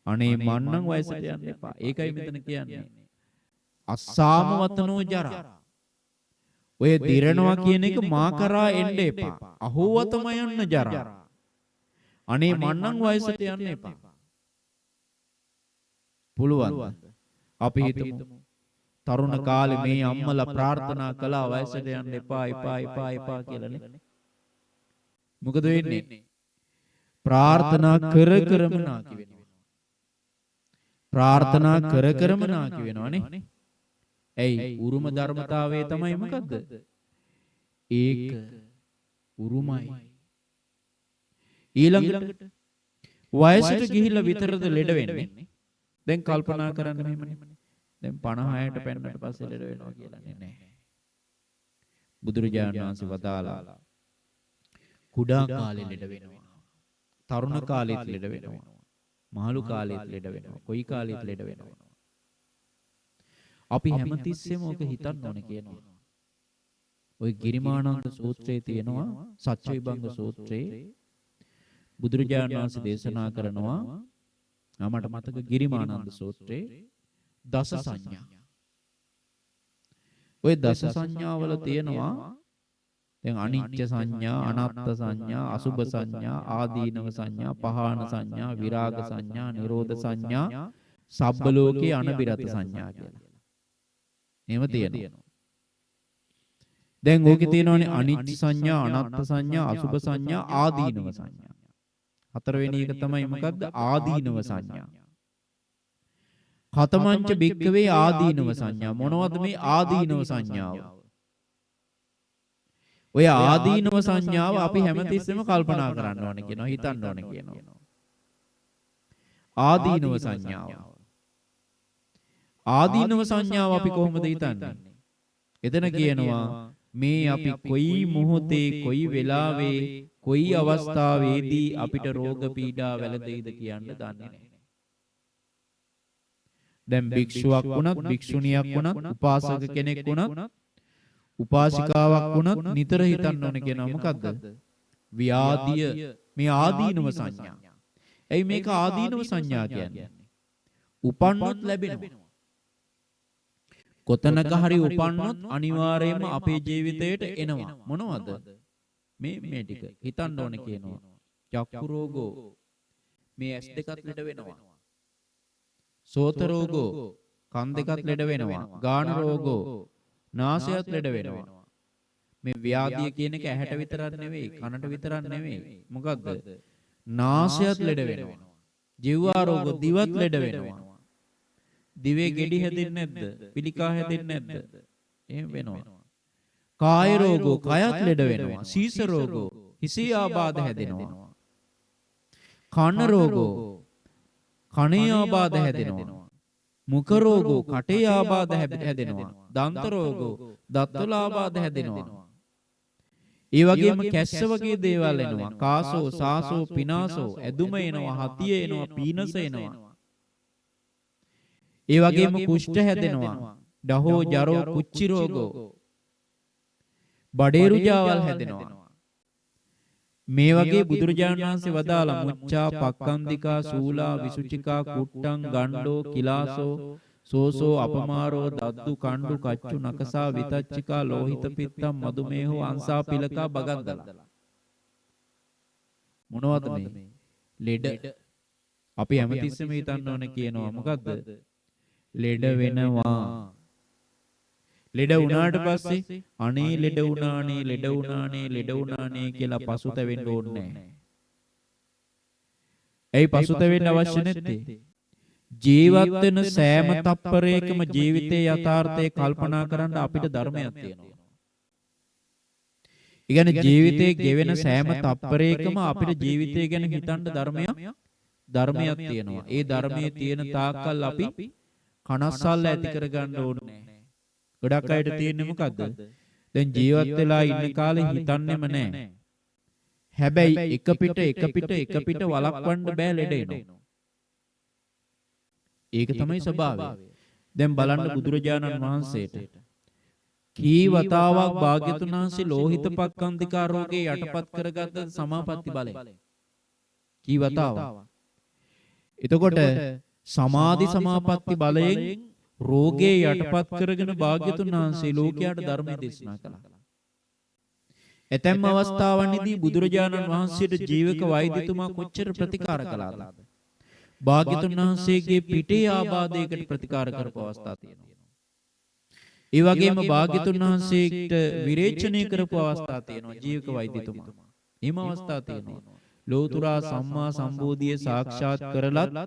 අනේ මන්නම් වයසට යන්න එපා. ඒකයි මෙතන කියන්නේ. අස්සාම වතනෝ ජරා. ඔය දිරනවා කියන එක මා කරා එන්න එපා. අහෝවතම යන්න ජරා. අනේ මන්නම් වයසට යන්න එපා. පුළුවන්ද? අපි හිතමු තරුණ කාලේ මේ අම්මලා ප්‍රාර්ථනා කළා වයසට යන්න එපා කියලානේ. මොකද වෙන්නේ? ප්‍රාර්ථනා කර කරම නාකි වෙනවා. ප්‍රාර්ථනා කර කරම නාකි වෙනවනේ. ඇයි? උරුම ධර්මතාවය තමයි මොකද්ද? ඒක උරුමයි. ඊළඟට වයසට ගිහිල්ලා විතරද ලෙඩ වෙන්නේ? දැන් කල්පනා කරන්න මෙහෙමනේ. දැන් 50ට පෙන්නට පස්සේ ලෙඩ වෙනවා කියලා නෑ. බුදුරජාණන් වහන්සේ වදාලා කුඩා කාලේ ලෙඩ වෙනවා. තරුණ කාලෙත් ලෙඩ වෙනවා. මහලු කාලෙත් ලෙඩ වෙනවා. කොයි කාලෙත් ලෙඩ වෙනවා. අපි හැමතිස්සෙම ඕක හිතන්න ඕනේ කියනවා. ওই ගිරිමානන්ද සූත්‍රයේ තියෙනවා සත්‍ය විභංග සූත්‍රයේ බුදුරජාණන් වහන්සේ දේශනා කරනවා මට මතක ගිරිමානන්ද සූත්‍රයේ දස සංඥා. ওই දස සංඥාවල තියෙනවා දැන් අනිච්ච සංඥා, අනාත්ම සංඥා, අසුභ සංඥා, ආදීනව සංඥා, පහාන සංඥා, විරාග සංඥා, නිරෝධ සංඥා, සබ්බ ලෝකේ අනබිරත සංඥා කියලා. එහෙම තියෙනවා. දැන් ඕකේ තියෙනවානේ අනිච්ච සංඥා, අනාත්ම සංඥා, අසුභ සංඥා, ආදීනව සංඥා. හතරවෙනි එක තමයි මොකද්ද? ආදීනව සංඥා. කතමංච භික්කවේ ආදීනව සංඥා. මොනවද මේ ආදීනව සංඥාව? ඔය ආදීනව සංඥාව අපි හැමතිස්සෙම කල්පනා කරන්න ඕනේ කියනවා, හිතන්න ඕනේ කියනවා. ආදීනව සංඥාව. ආදීනව සංඥාව අපි කොහොමද හිතන්නේ? එතන කියනවා මේ අපි කොයි මොහොතේ, කොයි වෙලාවේ, කොයි අවස්ථාවේදී අපිට රෝග පීඩා වැළඳෙයිද කියන්න දන්නේ නැහැ. දැන් භික්ෂුවක් වුණත්, භික්ෂුණියක් වුණත්, උපාසක කෙනෙක් වුණත්, උපාසිකාවක් වුණත් නිතර හිතන්න ඕනේ කියනවා මොකද්ද? ව්‍යාධිය, මේ ආදීනව සංඥා. එයි මේක ආදීනව සංඥා කියන්නේ. උපන්නොත් ලැබෙනවා. කොතනක හරි උපන්නොත් අනිවාර්යයෙන්ම අපේ ජීවිතයට එනවා. මොනවද? මේ ටික හිතන්න ඕනේ කියනවා. චක්කු රෝගෝ, මේ ඇස් දෙකත් ලෙඩ වෙනවා. සෝත රෝගෝ, කන් දෙකත් ලෙඩ වෙනවා. ගාන රෝගෝ, නාසයත් ලෙඩ වෙනවා. මේ ව්‍යාධිය කියන එක ඇහැට විතරක් නෙවෙයි, කනට විතරක් නෙවෙයි. මොකද්ද? නාසයත් ලෙඩ වෙනවා. ජීවා රෝග, දිවත් ලෙඩ වෙනවා. දිවේ ගෙඩි හැදෙන්නේ නැද්ද? පිළිකා හැදෙන්නේ නැද්ද? එහෙම වෙනවා. කාය රෝගෝ කයත් ලෙඩ වෙනවා. සීස රෝගෝ හිසේ ආබාධ හැදෙනවා. කන රෝගෝ කනේ ආබාධ හැදෙනවා. මුඛ රෝගෝ කටේ ආබාධ හැදෙනවා. දන්ත රෝගෝ දත්වල ආබාධ හැදෙනවා. ඒ වගේම කැස්ස වගේ දේවල් එනවා. කාසෝ සාසෝ පිනාසෝ ඇදුම එනවා. හතිය එනවා. පීනස එනවා. ඒ වගේම කුෂ්ඨ හැදෙනවා. ඩහෝ ජරෝ කුච්චි රෝගෝ බඩේරු ජාවල් හැදෙනවා. මේ වගේ බුදුරජාණන් වහන්සේ වදාලා මුච්චා පක්කන්දිකා සූලා විසුචිකා කුට්ටං ගණ්ඩෝ කිලාසෝ සෝසෝ අපමාරෝ දද්දු කණ්ඩු කච්චු නකසා විතච්චිකා ලෝහිත පිත්තම් මදුමේහෝ අංසා පිලකා බගන්දලා. මොනවද මේ? ලෙඩ. අපි හැමතිස්සෙම හිතන්න ඕනේ කියනවා මොකද්ද? ලෙඩ වෙනවා. ලෙඩ වුණාට පස්සේ අනේ ලෙඩ වුණානේ ලෙඩ වුණානේ ලෙඩ වුණානේ කියලා පසුතැවෙන්න ඕනේ නැහැ. ඇයි පසුතැවෙන්න අවශ්‍ය නැත්තේ? ජීවත් වෙන සෑම තප්පරයකම ජීවිතයේ යථාර්ථය කල්පනා කරන්න අපිට ධර්මයක් තියෙනවා. ඒ කියන්නේ ජීවිතයේ ගෙවෙන සෑම තප්පරයකම අපිට ජීවිතය ගැන හිතන්න ධර්මයක් තියෙනවා. ඒ ධර්මයේ තියෙන තාක්කල් අපි කනස්සල්ල ඇති කරගන්න ඕනේ නැහැ. ගොඩක් අයට තියෙන්නේ මොකද්ද? දැන් ජීවත් වෙලා ඉන්න කාලේ හිතන්නෙම නැහැ. හැබැයි එක පිට වළක්වන්න බෑ ලෙඩ එනවා. ඒක තමයි ස්වභාවය. දැන් බලන්න බුදුරජාණන් වහන්සේට කී වතාවක් භාග්‍යතුන් වහන්සේ ලෝහිත පක්ඛන්දිකා රෝගේ යටපත් කරගත්ත සමාපatti බලය. කී වතාවක්. එතකොට සමාධි සමාපatti බලයෙන් රෝගේ යටපත් කරගෙන භාග්‍යතුන් වහන්සේ ලෝකයට ධර්මය දේශනා කළා. ඇතැම් අවස්ථාවන්හිදී බුදුරජාණන් වහන්සේට ජීවක වෛද්‍යතුමා කොච්චර ප්‍රතිකාර කළාද? භාග්‍යතුන් වහන්සේගේ පිටේ ආබාධයකට ප්‍රතිකාර කරපු අවස්ථා තියෙනවා. ඒ වගේම භාග්‍යතුන් වහන්සේට විරේචනය කරපු අවස්ථා තියෙනවා ජීවක වෛද්‍යතුමා. එහෙම අවස්ථා තියෙනවා. ලෝතුරා සම්මා සම්බෝධිය සාක්ෂාත් කරලත්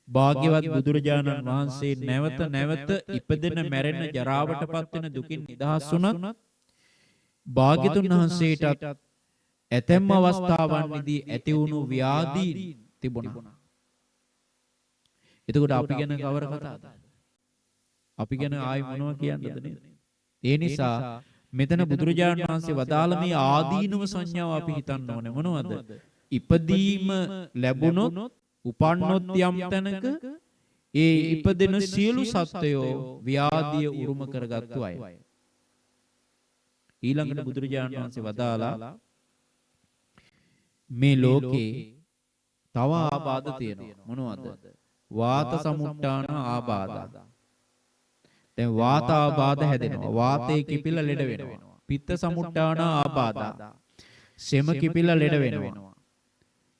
භාග්‍යවත් බුදුරජාණන් වහන්සේ නැවත ඉපදෙන මැරෙන ජරාවටපත් වෙන දුකින් නිදහස් වුණත් භාග්‍යතුන් වහන්සේටත් ඇතැම් අවස්ථාවන්හිදී ඇති වුණු ව්‍යාධි තිබුණා. එතකොට අපි ගැන කවර කතාවද? අපි ගැන ආයි මොනවා කියන්නද නේද? ඒ නිසා මෙතන බුදුරජාණන් වහන්සේ වදාළ මේ ආදීනව සංඥාව අපි හිතන්න ඕනේ මොනවද? ඉපදීම ලැබුණොත් උපන්නොත් යම් තැනක ඒ ඉපදෙන සියලු සත්වයෝ ව්‍යාධිය උරුම කරගත්තු අය. ඊළඟට බුදුරජාණන් වහන්සේ වදාලා මේ ලෝකේ තව ආබාධ තියෙනවා. මොනවද? වාත සමුට්ඨාන ආබාධ. දැන් වාත ආබාධ හැදෙනවා. වාතේ කිපිලා ලෙඩ වෙනවා. පිත්ත සමුට්ඨාන ආබාධ. සෙම කිපිලා ලෙඩ වෙනවා.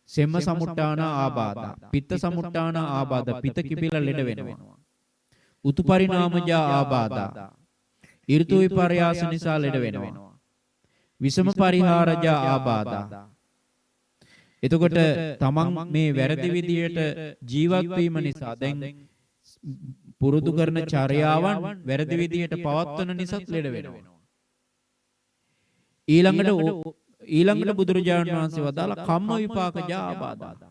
සෙම සමුට්ඨාන ආබාධ. පිත්ත සමුට්ඨාන ආබාධ. පිත කිපිලා ලෙඩ වෙනවා. උතු පරිණාමජා ආබාධ. ඍතු විපර්යාස නිසා ලෙඩ වෙනවා. විෂම පරිහාරජා ආබාධ. එතකොට තමන් මේ වැරදි විදියට ජීවත් වීම නිසා දැන් පුරුදු කරන චර්යාවන් වැරදි විදියට පවත්වන නිසාත් ලෙඩ වෙනවා. ඊළඟට බුදුරජාණන් වහන්සේ වදාලා කම්ම විපාකජා ආබාධ.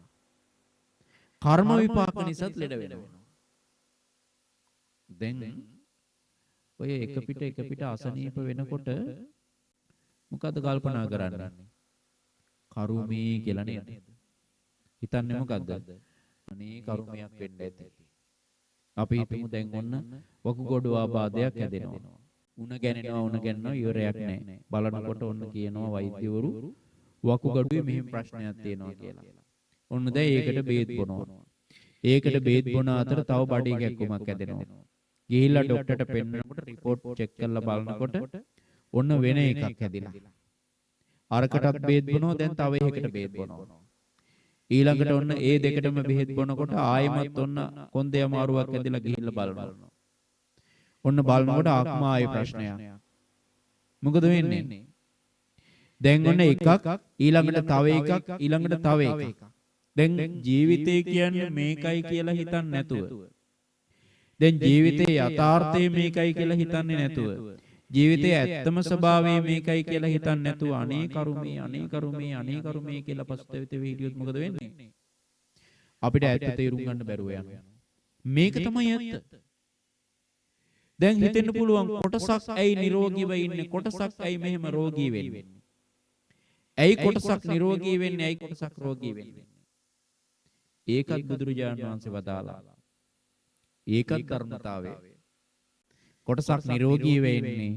කර්ම විපාක නිසාත් ලෙඩ වෙනවා. දැන් ඔය එක පිට අසනීප වෙනකොට මොකද කල්පනා කරන්නේ? කරුමේ කියලා නේද? හිතන්නේ මොකද්ද? අනේ කරුමයක් වෙන්න ඇති. අපි හිතමු දැන් ඔන්න වකුගඩු ආබාධයක් හැදෙනවා. උණ ගැනෙනවා ඉවරයක් නැහැ. බලනකොට ඔන්න කියනවා වෛද්‍යවරු වකුගඩුවේ මෙහෙම ප්‍රශ්නයක් තියෙනවා කියලා. ඔන්න දැන් ඒකට බේත් බොනවා. ඒකට බේත් බොන අතර තව බඩේ කැක්කුමක් හැදෙනවා. ගිහිල්ලා ડોක්ටර්ට පෙන්නනකොට රිපෝට් චෙක් කරලා බලනකොට ඔන්න වෙන එකක් හැදිලා. අරකටත් බේත් බොනවා දැන් තව එකකට බේත් බොනවා. ඊළඟට ඔන්න ඒ දෙකටම බෙහෙත් බොනකොට ආයෙමත් ඔන්න කොන්දේ අමාරුවක් ඇදලා ගිහිල්ලා බලනවා. ඔන්න බලනකොට ආත්මා ආයේ ප්‍රශ්නයක්. මොකද වෙන්නේ? දැන් ඔන්න එකක් ඊළඟට තව එකක් ඊළඟට තව එකක්. දැන් ජීවිතය කියන්නේ මේකයි කියලා හිතන්නේ නැතුව දැන් ජීවිතේ යථාර්ථය මේකයි කියලා හිතන්නේ නැතුව ජීවිතයේ ඇත්තම ස්වභාවය මේකයි කියලා හිතන්නේ නැතුව අනේ කරුමේ අනේ කරුමේ අනේ කරුමේ කියලා පසුතැවිත හිටියොත් මොකද වෙන්නේ? අපිට ඇත්ත තේරුම් ගන්න බැරුව යනවා. මේක තමයි ඇත්ත. දැන් හිතෙන්න පුළුවන් කොටසක් ඇයි නිරෝගීව ඉන්නේ, කොටසක් ඇයි මෙහෙම රෝගී වෙන්නේ? ඇයි කොටසක් නිරෝගී වෙන්නේ, ඇයි කොටසක් රෝගී වෙන්නේ? ඒකත් බුදුරජාණන් වහන්සේ වදාලා. ඒකත් ධර්මතාවය. කොටසක් නිරෝගී වෙන්නේ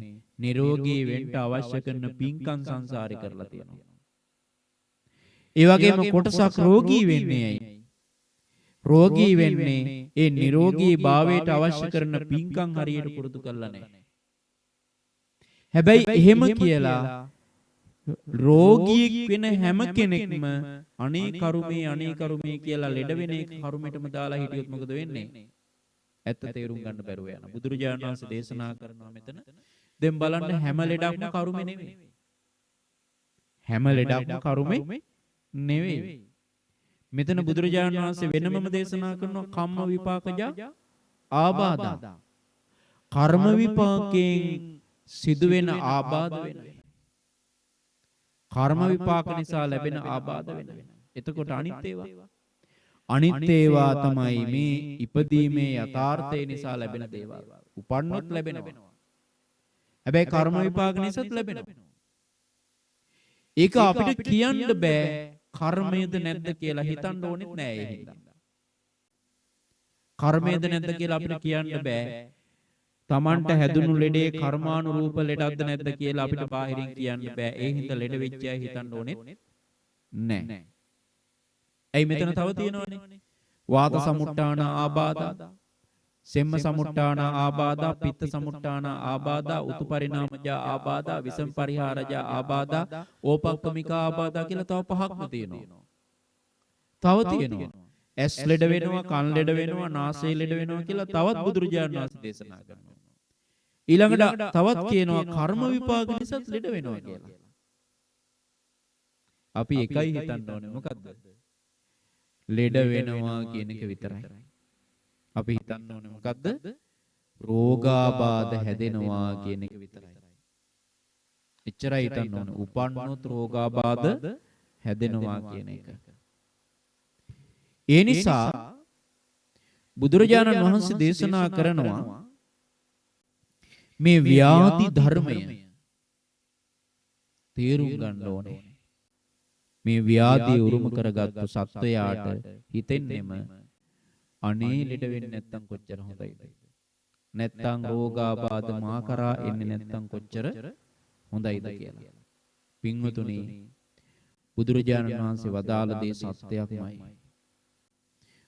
නිරෝගී වෙන්න අවශ්‍ය කරන පින්කම් සංසාරේ කරලා තියෙනවා. ඒ වගේම කොටසක් රෝගී වෙන්නේ ඇයි? රෝගී වෙන්නේ ඒ නිරෝගී භාවයට අවශ්‍ය කරන පින්කම් හරියට පුරුදු කරලා නැහැ. හැබැයි එහෙම කියලා රෝගී වෙන හැම කෙනෙක්ම අනේ කරුමේ කියලා ලෙඩ වෙන එක කරුමෙටම දාලා හිටියොත් මොකද වෙන්නේ? ඇත්ත තේරුම් ගන්න බැරුව යනවා. බුදුරජාණන් වහන්සේ දේශනා කරනවා මෙතන. දැන් බලන්න හැම ලෙඩක්ම කරුමේ නෙවෙයි. හැම ලෙඩක්ම කරුමේ නෙවෙයි. මෙතන බුදුරජාණන් වහන්සේ වෙනමම දේශනා කරනවා කම්ම විපාකජ ආබාධා. කර්ම විපාකයෙන් සිදුවෙන ආබාධ වෙනවා. කර්ම විපාක නිසා ලැබෙන ආබාධ වෙනවා. එතකොට අනිත් ඒවා තමයි මේ ඉපදීමේ යථාර්ථය නිසා ලැබෙන දේවල්. උපන්නොත් ලැබෙනවා. හැබැයි කර්ම විපාක නිසාත් ලැබෙනවා. ඒක අපිට කියන්න බෑ කර්මයේද නැද්ද කියලා හිතන්න ඕනෙත් නෑ ඒ හින්දා. කර්මයේද නැද්ද කියලා අපිට කියන්න බෑ. Tamanට හැදුණු ලෙඩේ කර්මානුරූප ලෙඩක්ද නැද්ද කියලා අපිට බාහිරින් කියන්න බෑ. ඒ හින්දා ලෙඩ වෙච්ච අය හිතන්න ඕනෙත් නෑ. ඇයි මෙතන තව තියෙනවනේ වාත සමුට්ඨාන ආබාධා, සෙම්ම සමුට්ඨාන ආබාධා, පිත්ත සමුට්ඨාන ආබාධා, උතු පරිණාමජ ආබාධා, විසම පරිහාරජ ආබාධා, ඕපක්කමික ආබාධා කියලා තව පහක්ම තියෙනවා. තව තියෙනවා ඇස් ලෙඩ වෙනවා, කන් ලෙඩ වෙනවා, නාසය ලෙඩ වෙනවා කියලා තවත් බුදුරජාණන් වහන්සේ දේශනා කරනවා. ඊළඟට තවත් කියනවා කර්ම විපාක නිසාත් ලෙඩ වෙනවා කියලා. අපි එකයි හිතන්න ඕනේ මොකද්ද? ලෙඩ වෙනවා කියන එක විතරයි. අපි හිතන්න ඕනේ මොකද්ද? රෝගාබාධ හැදෙනවා කියන එක විතරයි. එච්චරයි හිතන්න ඕනේ. උපන්නොත් රෝගාබාධ හැදෙනවා කියන එක. ඒ නිසා බුදුරජාණන් වහන්සේ දේශනා කරනවා මේ ව්‍යාධි ධර්මය තේරුම් ගන්න ඕනේ. මේ ව්‍යාධිය උරුම කරගත්තු සත්වයාට හිතෙන්නෙම අනේ ලෙඩ වෙන්නේ නැත්තම් කොච්චර හොඳයිද? නැත්තම් රෝගාබාධ මා කරා එන්නේ නැත්තම් කොච්චර හොඳයිද කියලා. පින්වතුනි, බුදුරජාණන් වහන්සේ වදාළ දේ සත්‍යයක්මයි.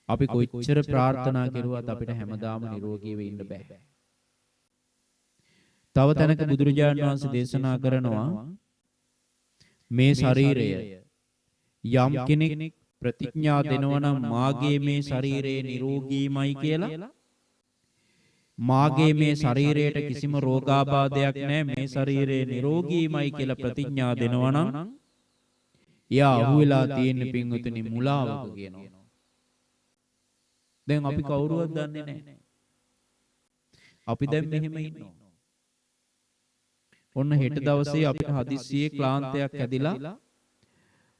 අපි කොච්චර ප්‍රාර්ථනා කරුවත් අපිට හැමදාම නිරෝගීව ඉන්න බෑ. තව තැනක බුදුරජාණන් වහන්සේ දේශනා කරනවා මේ ශරීරය යම් කෙනෙක් ප්‍රතිඥා දෙනවා නම් මාගේ මේ ශරීරය නිරෝගීමයි කියලා, මාගේ මේ ශරීරයට කිසිම රෝගාබාධයක් නැහැ, මේ ශරීරය නිරෝගීමයි කියලා ප්‍රතිඥා දෙනවා නම් එයා අහුවෙලා තියෙන පින්වතුනි මුලාවක කියනවා. දැන් අපි කවුරුවත් දන්නේ නැහැ. අපි දැන් මෙහෙම ඉන්නවා. ඔන්න හෙට දවසේ අපිට හදිස්සියේ ක්ලාන්තයක් ඇදිලා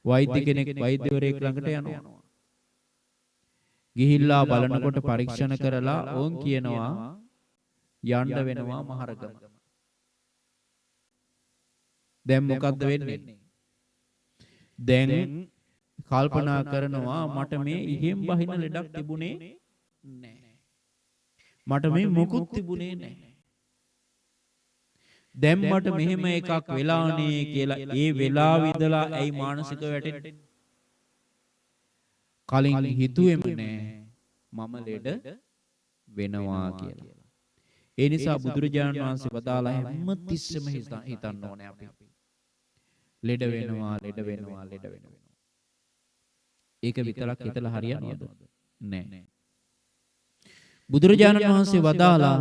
වෛද්‍ය කෙනෙක් වෛද්‍යවරයෙක් ළඟට යනවා. ගිහිල්ලා බලනකොට පරීක්ෂණ කරලා ඕන් කියනවා යන්න වෙනවා මහරගම. දැන් මොකද්ද වෙන්නේ? දැන් කල්පනා කරනවා මට මේ ඉහෙන් බහින ලෙඩක් තිබුණේ නැහැ. මට මේ මොකුත් තිබුණේ නැහැ. දැන් මට මෙහෙම එකක් වෙලානේ කියලා ඒ වෙලාව ඉඳලා ඇයි මානසික වැටෙන්නේ? කලින් හිතුවේම නෑ මම ලෙඩ වෙනවා කියලා. ඒ නිසා බුදුරජාණන් වහන්සේ වදාලා හැම තිස්සෙම හිතන්න ඕනේ අපි. ලෙඩ වෙනවා. ඒක විතරක් හිතලා හරියනවද? නෑ. බුදුරජාණන් වහන්සේ වදාලා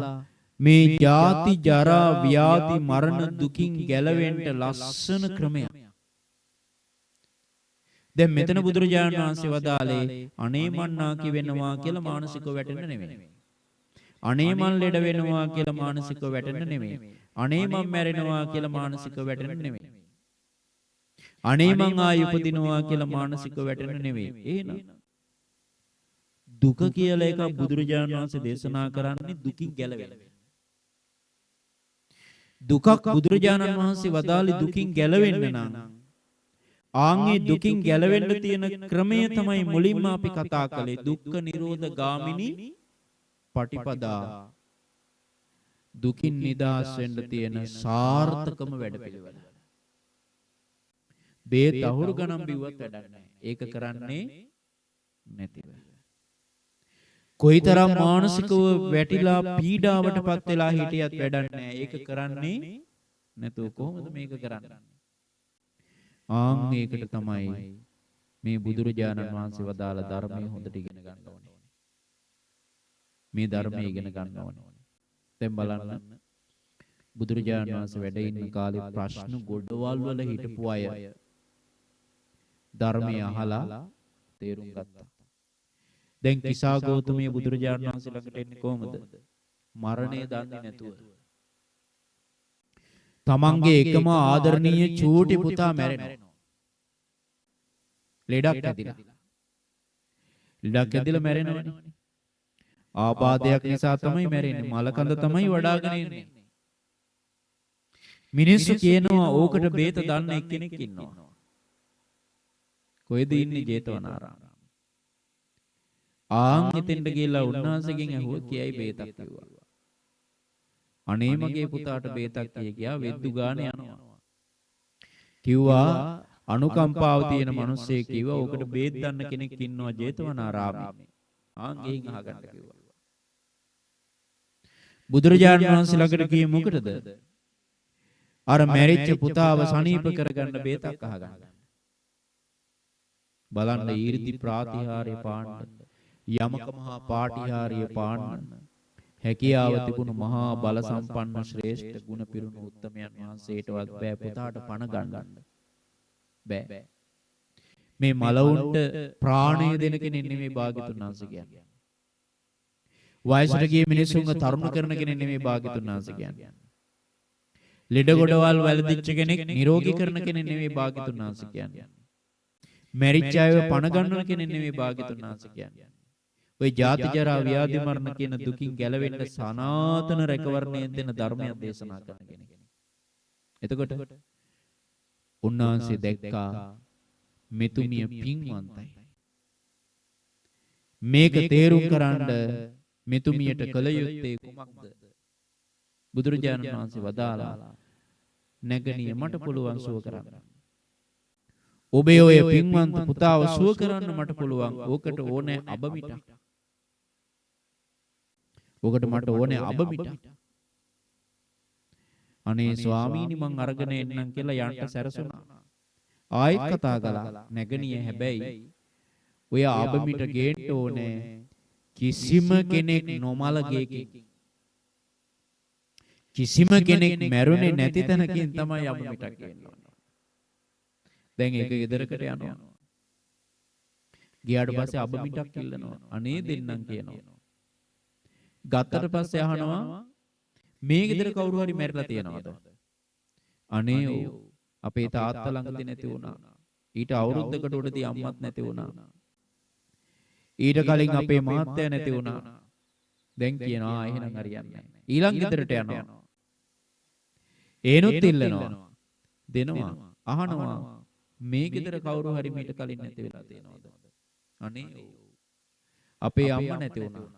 මේ ජාති ජරා ව්‍යාධි මරණ දුකින් ගැලවෙන්න ලස්සන ක්‍රමයක්. දැන් මෙතන බුදුරජාණන් වහන්සේ වදාලේ අනේ මන්නාකි වෙනවා කියලා මානසිකව වැටෙන්න නෙවෙයි. අනේ මං ලෙඩ වෙනවා කියලා මානසිකව වැටෙන්න නෙමෙයි. අනේ මං මැරෙනවා කියලා මානසිකව වැටෙන්න නෙමෙයි. අනේ මං ආයෙ උපදිනවා කියලා මානසිකව වැටෙන්න නෙමෙයි. එහෙනම් දුක කියලා එකක් බුදුරජාණන් වහන්සේ දේශනා කරන්නේ දුකින් ගැලවෙන්න. දුකක් බුදුරජාණන් වහන්සේ වදාළේ දුකින් ගැලවෙන්න නම් ආන්ගේ දුකින් ගැලවෙන්න තියෙන ක්‍රමය තමයි මුලින්ම අපි කතා කළේ දුක්ඛ නිරෝධ ගාමිනී පටිපදා. දුකින් නිදහස් වෙන්න තියෙන සාර්ථකම වැඩපිළිවෙල. බේත් අහුරු ගණන් බිව්වත් වැඩක් නැහැ. ඒක කරන්නේ නැතිව. කොයිතරම් මානසිකව වැටිලා පීඩාවටපත් වෙලා හිටියත් වැඩක් නැහැ. ඒක කරන්නේ නැතුව කොහොමද මේක කරන්නේ? ආන් ඒකට තමයි මේ බුදුරජාණන් වහන්සේ වදාළ ධර්මයේ හොඳට ඉගෙන ගන්න ඕනේ. මේ ධර්මයේ ඉගෙන ගන්න ඕනේ. දැන් බලන්න බුදුරජාණන් වහන්සේ වැඩ ඉන්න කාලේ ප්‍රශ්න ගොඩවල් වල හිටපු අය ධර්මය අහලා තේරුම් ගත්තා. දැන් කිසා ගෞතමී බුදුරජාණන් වහන්සේ ළඟට එන්නේ කොහමද? මරණය දන්නේ නැතුව. තමන්ගේ එකම ආදරණීය චූටි පුතා මැරෙනවා. ලෙඩක් ඇදිලා. ලෙඩක් ඇදිලා මැරෙනවනේ. ආබාධයක් නිසා තමයි මැරෙන්නේ. මලකඳ තමයි වඩාගෙන ඉන්නේ. මිනිස්සු කියනවා ඕකට බේත දන්න එක්කෙනෙක් ඉන්නවා. කොහෙද ඉන්නේ? ජේතවනාරාම. ආන් එතෙන්ට ගිහලා උන්වහන්සේගෙන් ඇහුවා කියයි බේතක් කිව්වා. අනේ මගේ පුතාට බේතක් කියා වෙද්දු ගාන යනවා. කිව්වා අනුකම්පාව තියෙන මිනිස්සේ කිව්වා ඕකට බේත් දන්න කෙනෙක් ඉන්නවා ජේතවනාරාමේ. ආන් ගෙයින් අහගන්න කිව්වා. බුදුරජාණන් වහන්සේ ළඟට ගියේ මොකටද? අර මැරිච්ච පුතාව සනීප කරගන්න බේතක් අහගන්න. බලන්න ඊර්ති ප්‍රාතිහාර්ය පාණ්ඩ යමක මහා පාටිහාර්ය පාණ්ඩ හැකියාව තිබුණු මහා බල සම්පන්න ශ්‍රේෂ්ඨ ගුණ පිරුණු උත්තමයන් වහන්සේටවත් බෑ පුතාට පණ ගන්න. බෑ. මේ මලවුන්ට ප්‍රාණය දෙන කෙනෙක් නෙමෙයි භාග්‍යතුන් වහන්සේ කියන්නේ. වයසට ගිය මිනිසුන්ව තරුණ කරන කෙනෙක් නෙමෙයි භාග්‍යතුන් වහන්සේ කියන්නේ. ලෙඩ ගොඩවල් වැළඳිච්ච කෙනෙක් නිරෝගී කරන කෙනෙක් නෙමෙයි භාග්‍යතුන් වහන්සේ කියන්නේ. මැරිච්ච අයව පණ ගන්නන කෙනෙක් නෙමෙයි භාග්‍යතුන් වහන්සේ කියන්නේ. ඔය ජාති ජරා ව්‍යාධි මරණ කියන දුකින් ගැලවෙන්න සනාතන රැකවරණයෙන් දෙන ධර්මයක් දේශනා කරන කෙනෙක්. එතකොට උන්වහන්සේ දැක්කා මෙතුමිය පින්වන්තයි. මේක තේරුම් කරන්න මෙතුමියට කල යුත්තේ කුමක්ද? බුදුරජාණන් වහන්සේ වදාලා නැගණිය මට පුළුවන් සුව කරන්න. ඔබේ ඔය පින්වන්ත පුතාව සුව කරන්න මට පුළුවන්. ඕකට ඕනේ අබමිටක්. ඕකට මට ඕනේ අබමිටක්. අනේ ස්වාමීනි මං අරගෙන එන්නම් කියලා යන්න සැරසුණා. ආයෙත් කතා කළා. නැගණිය හැබැයි ඔය අබමිට ගේන්න ඕනේ කිසිම කෙනෙක් නොමල ගේකින්. කිසිම කෙනෙක් මැරුණේ නැති තැනකින් තමයි අබමිටක් ගේන්න ඕනේ. දැන් ඒක ගෙදරකට යනවා. ගියාට පස්සේ අබමිටක් ඉල්ලනවා. අනේ දෙන්නම් කියනවා. ගත්තට පස්සේ අහනවා මේ ගෙදර කවුරු හරි මැරිලා තියෙනවද? අනේ අපේ තාත්තා ළඟදී නැති වුණා. ඊට අවුරුද්දකට උඩදී අම්මත් නැති වුණා. ඊට කලින් අපේ මහත්තයා නැති වුණා. දැන් කියනවා එහෙනම් හරියන්නේ නැහැ. ඊළඟ ගෙදරට යනවා. ඒනොත් ඉල්ලනවා. දෙනවා. අහනවා මේ ගෙදර කවුරු හරි මීට කලින් නැති වෙලා තියෙනවද? අනේ අපේ අම්මා නැති වුණා.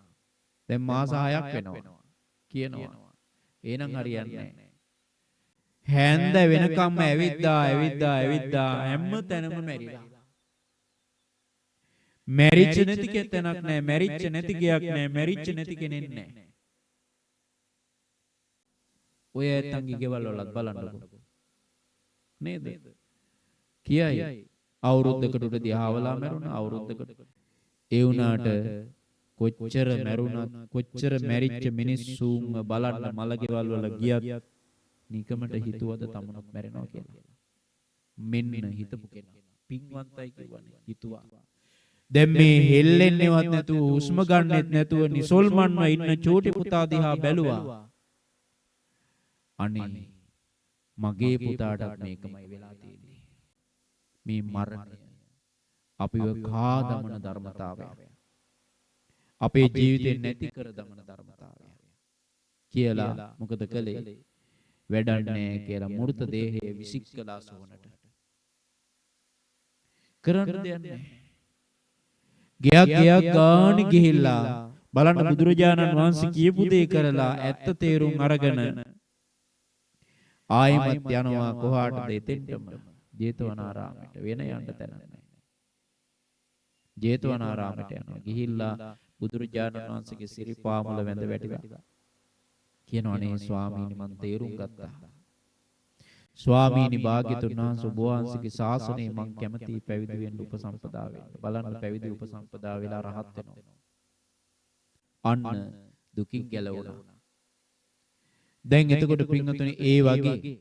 දැන් මාස 6ක් වෙනවා. කියනවා. එහෙනම් හරියන්නේ නැහැ. හැන්ද වෙනකම්ම ඇවිද්දා හැම තැනම මැරිලා. මැරිච්ච නැති කෙනෙක් නැහැ. මැරිච්ච නැති ගයක් නැහැ. මැරිච්ච නැති කෙනෙක් නැහැ. ඔය ඇත්තන්ගේ ගෙවල් වලත් බලන්නකෝ. නේද? කියයි අවුරුද්දකට උඩදී ආවලා මැරුණා. අවුරුද්දකට ඒ වුණාට කොච්චර මැරුණත් කොච්චර මැරිච්ච මිනිස්සුන්ව බලන්න මලගෙවල් වල ගියත් නිකමට හිතුවද තමනුත් මැරෙනවා කියලා. මෙන්න හිතපු කෙනා පින්වන්තයි කියවනේ හිතුවා. දැන් මේ හෙල්ලෙන්නේවත් නැතුව හුස්ම ගන්නෙත් නැතුව නිසල්මන්ව ඉන්න චූටි පුතා දිහා බැලුවා. අනේ මගේ පුතාටත් මේකමයි වෙලා තියෙන්නේ. මේ මරණය අපිව කා දමන ධර්මතාවය. අපේ ජීවිතේ නැති කර දමන ධර්මතාවය කියලා මොකද කළේ? වැඩක් නැහැ කියලා මෘත දේහය විසිකලා සොවනට. කරන්න දෙයක් නැහැ. ගයක් ගාන ගිහිල්ලා බලන්න බුදුරජාණන් වහන්සේ කියපු දේ කරලා ඇත්ත තේරුම් අරගෙන ආයෙමත් යනවා කොහාටද? එතෙන්ටම ජේතවනාරාමයට. වෙන යන්න තැන නැහැ. ජේතවනාරාමයට යනවා. ගිහිල්ලා බුදුරජාණන් වහන්සේගේ සිරිපා මුල වැඳ වැටිලා කියනවා අනේ ස්වාමීනි මං තේරුම් ගත්තා. ස්වාමීනි භාග්‍යතුන් වහන්සේ ඔබ වහන්සේගේ ශාසනය මං කැමති පැවිදි වෙන්න උපසම්පදා වෙන්න. බලන්න පැවිදි උපසම්පදා වෙලා රහත් වෙනවා. අන්න දුකින් ගැලවුණා. දැන් එතකොට පින්වතුනි ඒ වගේ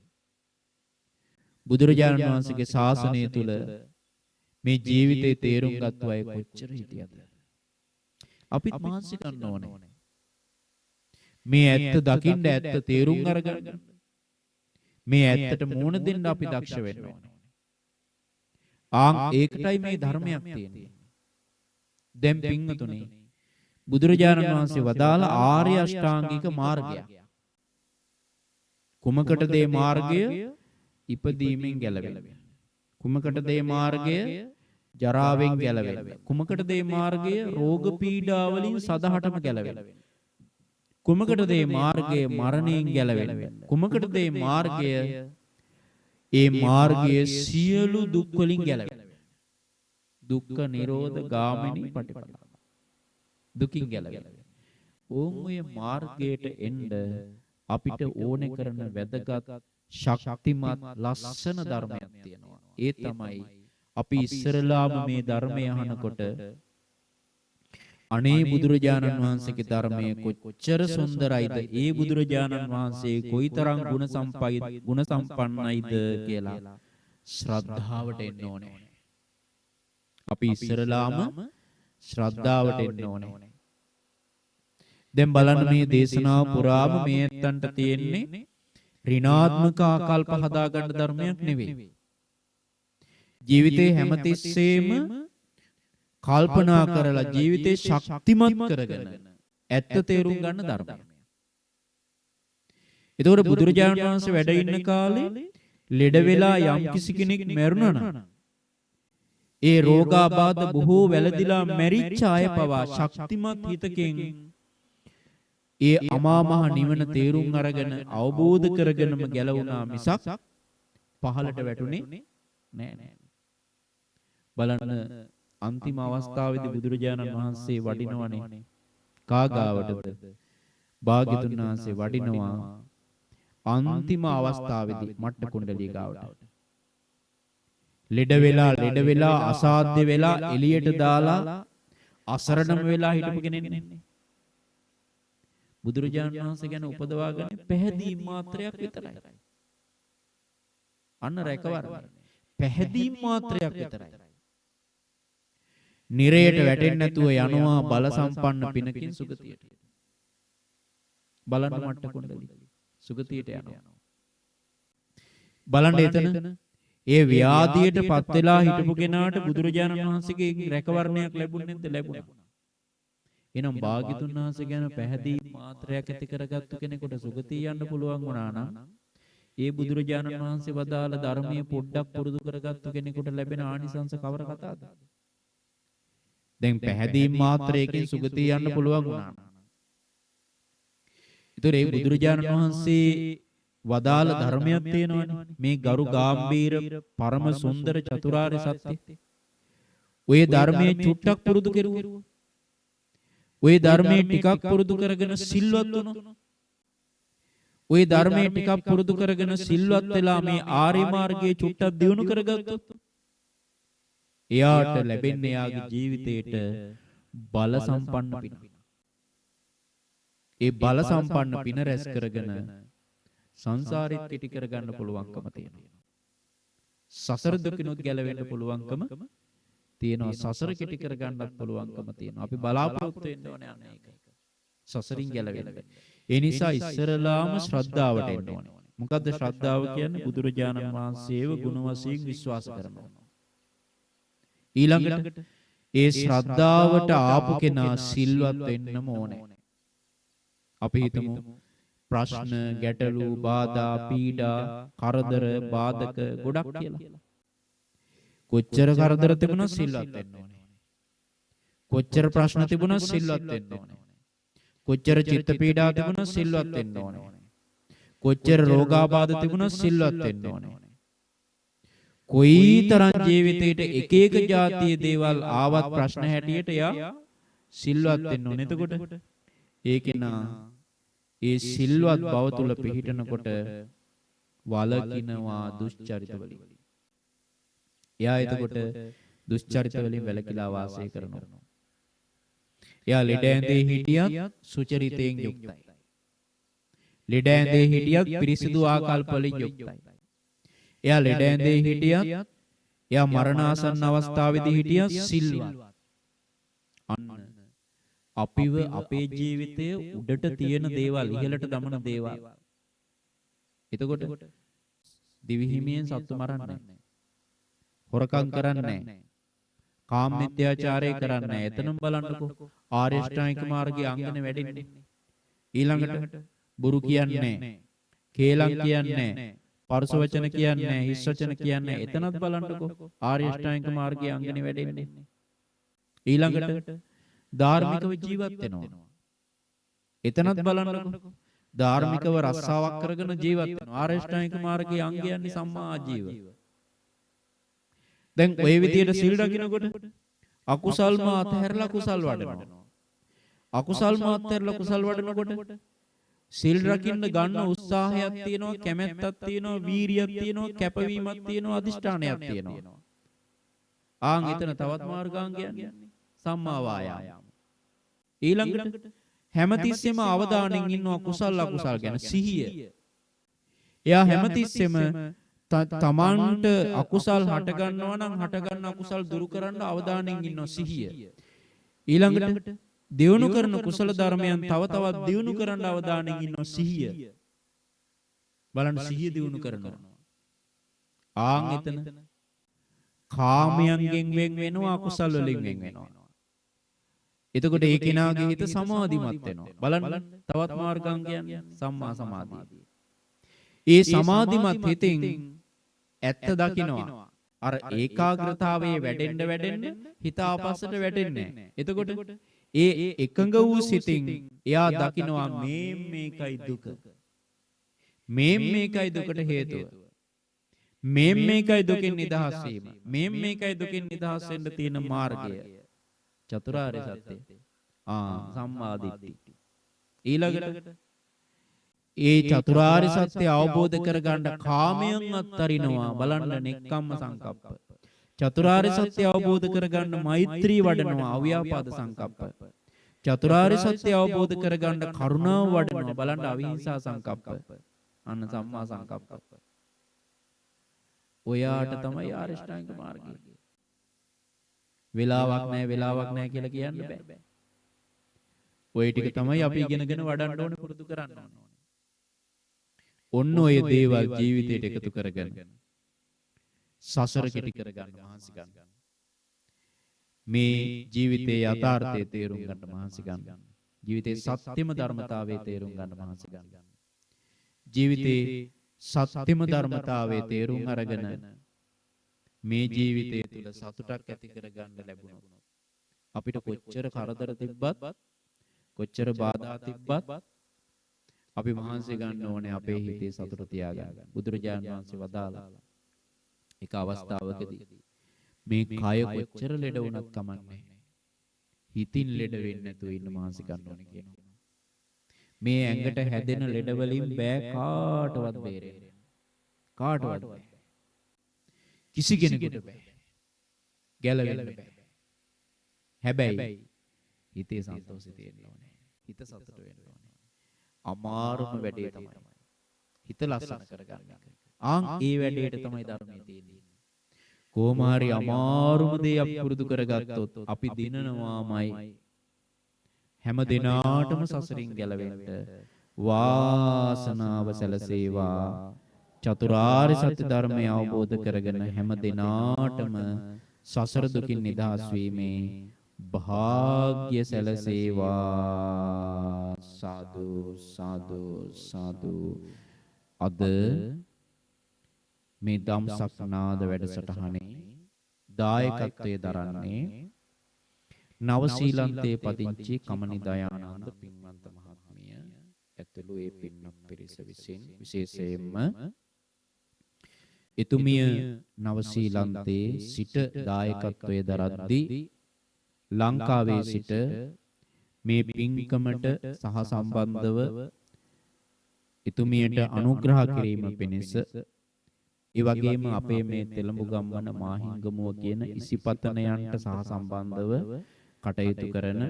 බුදුරජාණන් වහන්සේගේ ශාසනය තුල මේ ජීවිතේ තේරුම් ගත්ත අය කොච්චර හිටියද? අපිත් මහන්සි ගන්න ඕනේ. මේ ඇත්ත දකින්න ඇත්ත තේරුම් අරගන්න. මේ ඇත්තට මුහුණ දෙන්න අපි දක්ෂ වෙන්න ඕනේ. ඒකටයි මේ ධර්මයක් තියෙන්නේ. දැන් පින්වතුනි බුදුරජාණන් වහන්සේ වදාළ ආර්ය අෂ්ටාංගික මාර්ගය. කුමකටද මේ මාර්ගය? ඉපදීමෙන් ගැලවෙන්න. කුමකටද මේ මාර්ගය? ජරාවෙන් ගැලවෙන්න. කුමකටද මේ මාර්ගය? රෝග පීඩා වලින් සදහටම ගැලවෙන්න. කුමකටද මේ මාර්ගය? මරණයෙන් ගැලවෙන්න. කුමකටද මේ මාර්ගය? ඒ මාර්ගයේ සියලු දුක් වලින් ගැලවෙන්න. දුක්ඛ නිරෝධ ගාමිනී පටිපදා. දුකින් ගැලවෙන්න. ඕන් ඔය මාර්ගයට එන්න අපිට ඕනේ කරන වැදගත් ශක්තිමත් ලස්සන ධර්මයක් තියෙනවා. ඒ තමයි අපි ඉස්සරලාම මේ ධර්මය අහනකොට අනේ බුදුරජාණන් වහන්සේගේ ධර්මය කොච්චර සුන්දරයිද, ඒ බුදුරජාණන් වහන්සේ කොයිතරම් ගුණ සම්පන්නයිද කියලා ශ්‍රද්ධාවට එන්න ඕනේ. අපි ඉස්සරලාම ශ්‍රද්ධාවට එන්න ඕනේ. දැන් බලන්න මේ දේශනාව පුරාම මේ ඇත්තන්ට තියෙන්නේ ඍණාත්මක ආකල්ප හදාගන්න ධර්මයක් නෙවෙයි. ජීවිතේ හැමතිස්සෙම කල්පනා කරලා ජීවිතේ ශක්තිමත් කරගෙන ඇත්ත තේරුම් ගන්න ධර්මයක්. ඒතකොට බුදුරජාණන් වහන්සේ වැඩ ඉන්න කාලේ ලෙඩ වෙලා යම් කිසි කෙනෙක් මැරුණා නම් ඒ රෝගාබාධ බොහෝ වැළදීලා මැරිච්ච අය පවා ශක්තිමත් හිතකින් ඒ අමා මහ නිවන තේරුම් අරගෙන අවබෝධ කරගෙනම ගැලවුණා මිසක් පහළට වැටුනේ නෑ. බලන්න අන්තිම අවස්ථාවේදී බුදුරජාණන් වහන්සේ වඩිනවනේ කාගාවටද? භාග්‍යතුන් වහන්සේ වඩිනවා අන්තිම අවස්ථාවේදී මට්ට කුණ්ඩලිය ගාවට. ලෙඩ වෙලා අසාධ්‍ය වෙලා එළියට දාලා අසරණම වෙලා හිටපු කෙනෙක් නෙන්නේ. බුදුරජාණන් වහන්සේ ගැන උපදවාගෙන පැහැදීම් මාත්‍රයක් විතරයි. අන්න රැකවරණය. පැහැදීම් මාත්‍රයක් විතරයි. නිරයට වැටෙන්නේ නැතුව යනවා බල සම්පන්න පිනකින් සුගතියට. බලන්න මට්ට කුණ්ඩලි සුගතියට යනවා. බලන්න එතන ඒ ව්‍යාධියට පත් වෙලා හිටපු කෙනාට බුදුරජාණන් වහන්සේගේ රැකවරණයක් ලැබුණේ නැද්ද? ලැබුණා. එනම් භාග්‍යතුන් වහන්සේ ගැන පැහැදිලි මාත්‍රයක් ඇති කරගත්තු කෙනෙකුට සුගතිය යන්න පුළුවන් වුණා නම් ඒ බුදුරජාණන් වහන්සේ වදාළ ධර්මයේ පොඩ්ඩක් පුරුදු කරගත්තු කෙනෙකුට ලැබෙන ආනිසංස කවර කතාවද? දැන් පැහැදිලි මාත්‍රයකින් සුගතිය යන්න පුළුවන් වුණා. ඒතර ඒ බුදුරජාණන් වහන්සේ වදාළ ධර්මයක් තියෙනවනේ. මේ ගරු ගාම්භීර පරම සුන්දර චතුරාර්ය සත්‍ය. ඔය ධර්මයේ චුට්ටක් පුරුදු කෙරුවොත්, ඔය ධර්මයේ ටිකක් පුරුදු කරගෙන සිල්වත් වුණොත්, ඔය ධර්මයේ ටිකක් පුරුදු කරගෙන සිල්වත් වෙලා මේ ආර්ය මාර්ගයේ චුට්ටක් දියුණු කරගත්තොත්, එයාට ලැබෙන්නේ යාගේ ජීවිතේට බල සම්පන්න පින. ඒ බල සම්පන්න පින රැස් කරගෙන සංසාරෙත් පිටි කරගන්න පුළුවන්කම තියෙනවා. සසර දුකිනුත් ගැලවෙන්න පුළුවන්කම තියෙනවා. සසර කෙටි කරගන්නත් පුළුවන්කම තියෙනවා. අපි බලාපොරොත්තු වෙන්න ඕනේ අනේක. සසරින් ගැලවෙන්න. ඒ නිසා ඉස්සරලාම ශ්‍රද්ධාවට එන්න ඕනේ. මොකද්ද ශ්‍රද්ධාව කියන්නේ? බුදුරජාණන් වහන්සේව ගුණ වශයෙන් විශ්වාස කරනවා. ඊළඟට ඒ ශ්‍රද්ධාවට ආපු කෙනා සිල්වත් වෙන්නම ඕනේ. අපි හිතමු ප්‍රශ්න, ගැටලු, බාධා, පීඩා, කරදර, බාධක ගොඩක් කියලා. කොච්චර කරදර තිබුණත් සිල්වත් වෙන්න ඕනේ. කොච්චර ප්‍රශ්න තිබුණත් සිල්වත් වෙන්න ඕනේ. කොච්චර චිත්ත පීඩා තිබුණත් සිල්වත් වෙන්න ඕනේ. කොච්චර රෝගාබාධ තිබුණත් සිල්වත් වෙන්න ඕනේ. කොයිතරම් ජීවිතේට එක එක જાතියේ දේවල් ආවත් ප්‍රශ්න හැටියට යා සිල්වත් වෙන්න ඕනේ. එතකොට ඒකේනා ඒ සිල්වත් බව තුල පිහිටනකොට වලකිනවා දුෂ්චරිත වලින්. එයා එතකොට දුෂ්චරිත වලින් වැළකීලා වාසය කරනවා. එයා ලෙඩ ඇඳේ හිටියත් සුචරිතයෙන් යුක්තයි. ලෙඩ ඇඳේ හිටියත් පිරිසිදු ආකල්ප වලින් යුක්තයි. එයා ලෙඩ ඇඳේ හිටියත් එයා මරණාසන්න අවස්ථාවේදී හිටියත් සිල්වත්. අන්න අපිව අපේ ජීවිතයේ උඩට තියෙන දේවල් ඉහළට දමන දේවල්. එතකොට දිවිහිමියෙන් සත්තු මරන්නේ නැහැ. හොරකම් කරන්නේ නැහැ. කාම මිත්‍යාචාරය කරන්නේ නැහැ. එතනම බලන්නකෝ ආර්ය ශ්‍රාණික මාර්ගයේ අංගන වැඩෙන්නේ. ඊළඟට බුරු කියන්නේ නැහැ. කේලම් කියන්නේ නැහැ. පරස වචන කියන්නේ නැහැ. හිස් වචන කියන්නේ නැහැ. එතනත් බලන්නකෝ ආර්ය ශ්‍රාණික මාර්ගයේ අංගන වැඩෙන්නේ. ඊළඟට ධාර්මිකව ජීවත් වෙනවා. එතනත් බලන්නකෝ ධාර්මිකව රස්සාවක් කරගෙන ජීවත් වෙනවා. ආර්ය ශ්‍රාණික මාර්ගයේ අංගයන්නේ සම්මා ආජීව. දැන් ඔය විදියට සිල් රකින්නකොට අකුසල්ම අතහැරලා කුසල් වඩනවා. අකුසල්ම අතහැරලා කුසල් වඩනකොට සිල් රකින්න ගන්න උත්සාහයක් තියෙනවා, කැමැත්තක් තියෙනවා, වීරියක් තියෙනවා, කැපවීමක් තියෙනවා, අදිෂ්ඨානයක් තියෙනවා. ආන් එතන තවත් මාර්ගාංගයන් සම්මා වායාම. ඊළඟට හැමතිස්සෙම අවධානයෙන් ඉන්නවා කුසල අකුසල් ගැන සිහිය. එයා හැමතිස්සෙම තමන්ට අකුසල් හට ගන්නවා නම් හට ගන්න අකුසල් දුරු කරන්න අවධානයෙන් ඉන්නවා සිහිය. ඊළඟට දියුණු කරන කුසල ධර්මයන් තව තවත් දියුණු කරන්න අවධානයෙන් ඉන්නවා සිහිය. බලන්න සිහිය දියුණු කරනවා. ආන් එතන කාමයන්ගෙන් වෙන් වෙනවා, අකුසල් වලින් වෙන් වෙනවා. එතකොට ඒ කෙනාගේ හිත සමාධිමත් වෙනවා. බලන්න තවත් මාර්ගාංගයන් සම්මා සමාධිය. ඒ සමාධිමත් හිතෙන් ඇත්ත දකිනවා. අර ඒකාග්‍රතාවයේ වැඩෙන්න හිත ආපස්සට වැටෙන්නේ නැහැ. එතකොට ඒ එකඟ වූ සිතින් එයා දකිනවා මේකයි දුක. මේකයි දුකට හේතුව. මේකයි දුකින් නිදහස් වීම. මේකයි දුකින් නිදහස් වෙන්න තියෙන මාර්ගය. චතුරාර්ය සත්‍ය. සම්මා දිට්ඨි. ඊළඟට ඒ චතුරාර්ය සත්‍ය අවබෝධ කරගන්න කාමයන් අත්තරිනවා. බලන්න නෙක්ඛම්ම සංකප්ප. චතුරාර්ය සත්‍ය අවබෝධ කරගන්න මෛත්‍රී වඩනවා, අව්‍යාපාද සංකප්ප. චතුරාර්ය සත්‍ය අවබෝධ කරගන්න කරුණාව වඩනවා. බලන්න අවිහිංසා සංකප්ප. අන්න සම්මා සංකප්ප. ඔයාට තමයි ආර්ය ශ්‍රාණික මාර්ගය. වෙලාවක් නැහැ කියලා කියන්න බෑ. ඔය ටික තමයි අපි ඉගෙනගෙන වඩන්න ඕනේ, පුරුදු කරන්න ඕනේ. ඔන්න ඔය දේවල් ජීවිතයට එකතු කරගෙන සසර කෙටි කරගන්න මහන්සි ගන්න. මේ ජීවිතයේ යථාර්ථය තේරුම් ගන්න මහන්සි ගන්න. ජීවිතයේ සත්‍යම ධර්මතාවයේ තේරුම් ගන්න මහන්සි ගන්න. ජීවිතයේ සත්‍යම ධර්මතාවයේ තේරුම් අරගෙන මේ ජීවිතය තුළ සතුටක් ඇති කරගන්න ලැබුණොත් අපිට කොච්චර කරදර තිබ්බත් කොච්චර බාධා තිබ්බත් අපි මහන්සි ගන්න ඕනේ අපේ හිතේ සතුට තියාගන්න. බුදුරජාණන් වහන්සේ වදාළා එක අවස්ථාවකදී මේ කය කොච්චර ලෙඩ වුණත් කමන්නේ හිතින් ලෙඩ වෙන්නේ නැතුව ඉන්න මහන්සි ගන්න ඕනේ කියනවා. මේ ඇඟට හැදෙන ලෙඩ වලින් බෑ කාටවත් බේරෙන්න. කාටවත් බෑ. කිසි කෙනෙකුට බෑ. ගැලවෙන්න බෑ. හැබැයි හිතේ සන්තෝෂය තියෙන්න ඕනේ. හිත සතුට වෙන්න ඕනේ. අමාරුම වැඩේ තමයි හිත ලස්සන කරගන්න එක. ඒ වැඩේට තමයි ධර්මයේ තියෙන්නේ. කොහොම හරි අමාරුම දේ අපි පුරුදු කරගත්තොත් අපි දිනනවාමයි. හැම දිනාටම සසරින් ගැලවෙන්න වාසනාව සැලසේවා. චතුරාර්ය සත්‍ය ධර්මය අවබෝධ කරගෙන හැම දිනාටම සසර දුකින් නිදහස් වීමේ භාග්‍ය සැලසේවා. සාදු සාදු සාදු. අද මේ ධම්සක් නාද වැඩසටහනේ දායකත්වයේ දරන්නේ නව ශ්‍රීලන්තයේ පදිංචි කමනි දයානන්ද පින්වන්ත මහත්මිය ඇතුළු ඒ පින්වත් පිරිස විසින් විශේෂයෙන්ම එතුමිය නව ශ්‍රීලන්තයේ සිට දායකත්වයේ දරද්දී ලංකාවේ සිට මේ පින්කමට සහ සම්බන්ධව එතුමියට අනුග්‍රහ කිරීම පිණිස ඒ වගේම අපේ මේ තෙලඹු ගම්වන මාහිංගමුව කියන ඉසිපතනයන්ට සහ සම්බන්ධව කටයුතු කරන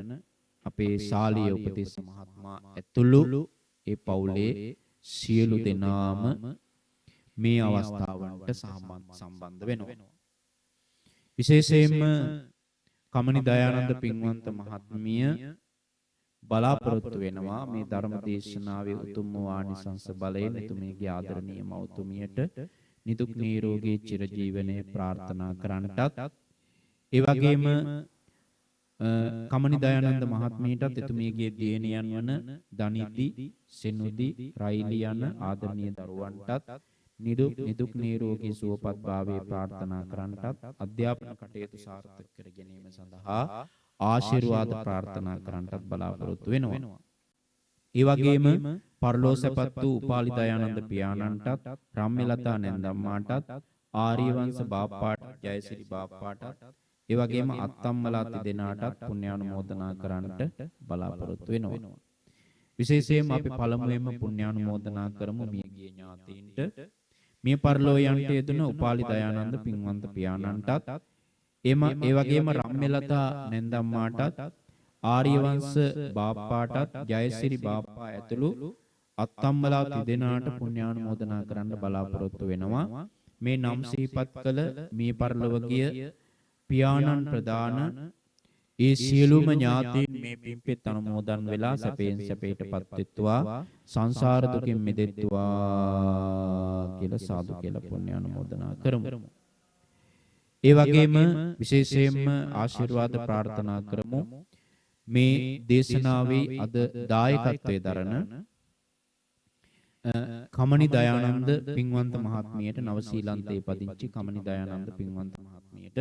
අපේ ශාලීය උපතිස්ස මහත්මයා ඇතුළු ඒ පවුලේ සියලු දෙනාම මේ අවස්ථාවට සම්බන්ධ වෙනවා. විශේෂයෙන්ම කමනි දයානන්ද පින්වන්ත මහත්මිය බලාපොරොත්තු වෙනවා මේ ධර්ම දේශනාවේ උතුම් ආනිසංස බලයෙන් එතුමියගේ ආදරණීය මව්තුමියට නිදුක් නිරෝගී චිරජීවනයේ ප්‍රාර්ථනා කරන්නටත් ඒ වගේම කමනි දයානන්ද මහත්මියටත් එතුමියගේ දියණියන් වන දනිදි සෙනුදි රයිලි යන ආදරණීය දරුවන්ටත් නිදුක් නිරෝගී සුවපත් භාවයේ ප්‍රාර්ථනා කරන්නටත් අධ්‍යාපන කටයුතු සාර්ථක කර ගැනීම සඳහා ආශිර්වාද ප්‍රාර්ථනා කරන්නටත් බලාපොරොත්තු වෙනවා. ඒ වගේම පරලෝසපත් වූ උපාලි දයානන්ද පියාණන්ටත් රම්මිලතා නැන්දම්මාටත් ආර්යවංශ බාප්පාට ජයසිරි බාප්පාටත් ඒ වගේම අත්තම්මලා තිදෙනාටත් පුණ්‍යානුමෝදනා කරන්නට බලාපොරොත්තු වෙනවා. විශේෂයෙන්ම අපි පළමුවෙන්ම පුණ්‍යානුමෝදනා කරමු මියගිය ඥාතීන්ට. මිය පරලෝ යන්ට යෙදුන උපාලි දයානන්ද පින්වන්ත පියාණන්ටත් ඒ වගේම රම්මිලතා නැන්දම්මාටත් ආර්යවංශ බාප්පාටත් ජයසිරි බාප්පා ඇතුළු අත්තම්මලා තිදෙනාට පුණ්‍යානුමෝදනා කරන්න බලාපොරොත්තු වෙනවා. මේ නම් සිහිපත් කළ මේ පරලොවගිය පියාණන් ප්‍රදාන ඒ සියලුම ඥාතීන් මේ පින්පෙත් අනුමෝදන් වෙලා සැපයෙන් සැපයටපත් වෙත්වා සංසාර දුකින් මිදෙත්වා කියලා සාදු කියලා පුණ්‍යානුමෝදනා කරමු. ඒ වගේම විශේෂයෙන්ම ආශිර්වාද ප්‍රාර්ථනා කරමු මේ දේශනාවේ අද දායකත්වයේ දරන කමනි දයානන්ද පින්වන්ත මහත්මියට නව ශ්‍රීලන්තයේ පදිංචි කමනි දයානන්ද පින්වන්ත මහත්මියට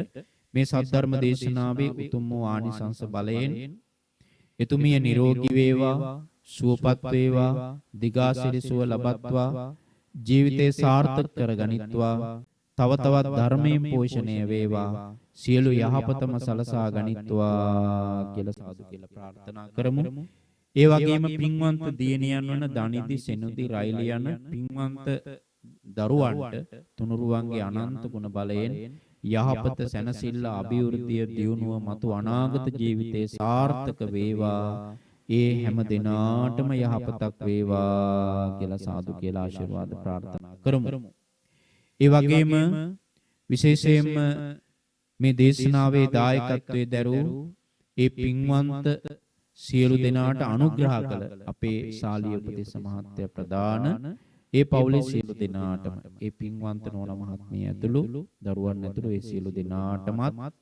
මේ සද්ධර්ම දේශනාවේ උතුම් වූ ආනිසංස බලයෙන් එතුමිය නිරෝගී වේවා සුවපත් වේවා දිගාසිරි සුව ලබත්වා ජීවිතේ සාර්ථක කරගනිත්වා තව තවත් ධර්මයෙන් පෝෂණය වේවා සියලු යහපතම සලසා ගනිත්වා කියලා සාදු කියලා ප්‍රාර්ථනා කරමු. ඒ වගේම පින්වන්ත දියණියන් වන දනිදි සෙනුදි රයිලි යන පින්වන්ත දරුවන්ට තුනුරුවන්ගේ අනන්ත ගුණ බලයෙන් යහපත සැනසෙල්ල අභිවෘද්ධිය දියුණුව මතු අනාගත ජීවිතේ සාර්ථක වේවා. ඒ හැම දිනාටම යහපතක් වේවා කියලා සාදු කියලා ආශිර්වාද ප්‍රාර්ථනා කරමු. ඒ වගේම විශේෂයෙන්ම මේ දේශනාවේ දායකත්වයේ දරූ ඒ පින්වන්ත සියලු දෙනාට අනුග්‍රහ කළ අපේ ශාලීය උපදේශ මහත්ය ප්‍රදාන ඒ පවුලේ සියලු දෙනාටම ඒ පින්වන්ත නෝන මහත්මිය ඇතුළු දරුවන් ඇතුළු ඒ සියලු දෙනාටමත්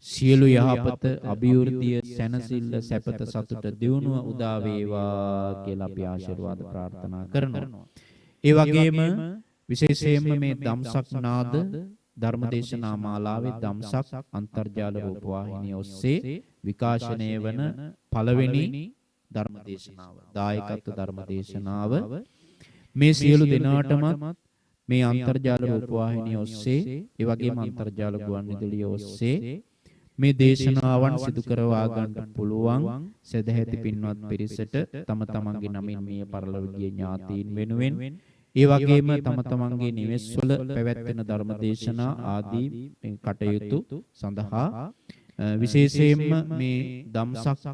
සියලු යහපත අභිවෘද්ධිය සැනසෙල්ල සැපත සතුට දියුණුව උදා වේවා කියලා අපි ආශිර්වාද ප්‍රාර්ථනා කරනවා. ඒ වගේම විශේෂයෙන්ම මේ ධම්සක් නාද ධර්මදේශනා මාලාවේ ධම්සක් අන්තර්ජාල රූපවාහිනිය ඔස්සේ විකාශනය වන පළවෙනි ධර්මදේශනාව දායකත්ව ධර්මදේශනාව මේ සියලු දෙනාටම මේ අන්තර්ජාල රූපවාහිනිය ඔස්සේ ඒ වගේම අන්තර්ජාල ගුවන්විදුලිය ඔස්සේ මේ දේශනාවන් සිදු කරවා ගන්න පුළුවන් සදැහැති පින්වත් පිරිසට තම තමන්ගේ නමින් මිය පරලොව ගිය ඥාතීන් වෙනුවෙන් ඒ වගේම තම තමන්ගේ නිවෙස්වල පැවැත්වෙන ධර්ම දේශනා ආදී කටයුතු සඳහා විශේෂයෙන්ම මේ ධම්සක්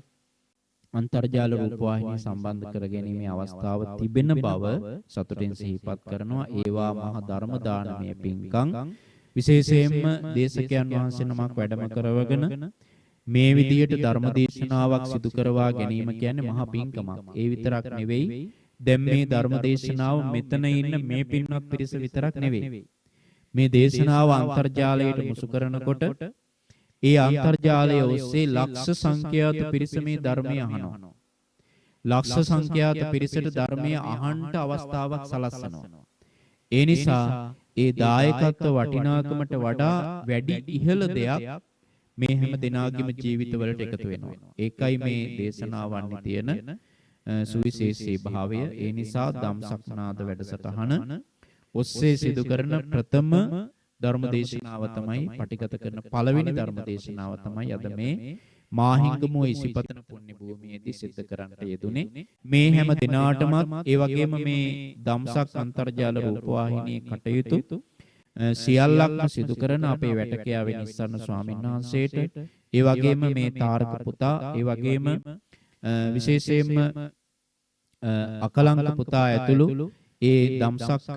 අන්තර්ජාල රූපවාහිනිය සම්බන්ධ කර ගැනීමේ අවස්ථාව තිබෙන බව සතුටින් සිහිපත් කරනවා. ඒවා මහා ධර්ම දානමය පින්කම් විශේෂයෙන්ම දේශකයන් වහන්සේ නමක් වැඩම කරවගෙන මේ විදියට ධර්ම දේශනාවක් සිදු කරවා ගැනීම කියන්නේ මහා පිංකමක්. ඒ විතරක් නෙවෙයි. දැන් මේ ධර්ම දේශනාව මෙතන ඉන්න මේ පින්වත් පිරිස විතරක් නෙවෙයි. මේ දේශනාව අන්තර්ජාලයට මුසු කරනකොට ඒ අන්තර්ජාලය ඔස්සේ ලක්ෂ සංඛ්‍යාත පිරිස මේ ධර්මය අහනවා. ලක්ෂ සංඛ්‍යාත පිරිසට ධර්මය අහන්න අවස්ථාවක් සලස්සනවා. ඒ නිසා ඒ දායකත්ව වටිනාකමට වඩා වැඩි ඉහළ දෙයක් මේ හැම දිනාගේම ජීවිතවලට එකතු වෙනවා. ඒකයි මේ දේශනාවන්නේ තියෙන සුවිශේෂී භාවය. ඒ නිසා ධම්සක්නාද වැඩසටහන ඔස්සේ සිදු කරන ප්‍රථම ධර්ම දේශනාව තමයි පටිගත කරන පළවෙනි ධර්ම දේශනාව තමයි අද මේ මාහිංගමුව ඉසිපතන පුණ්‍ය භූමියේදී සිද්ධ කරන්නට යෙදුනේ. මේ හැම දිනාටමත් ඒ වගේම මේ ධම්සක් අන්තර්ජාල රූපවාහිනියේ කටයුතු සියල්ලක්ම සිදු කරන අපේ වැටකයාවේ නිස්සාරණ ස්වාමීන් වහන්සේට, ඒ වගේම මේ තාරක පුතා, ඒ වගේම විශේෂයෙන්ම අකලංක පුතා ඇතුළු ඒ ධම්සක්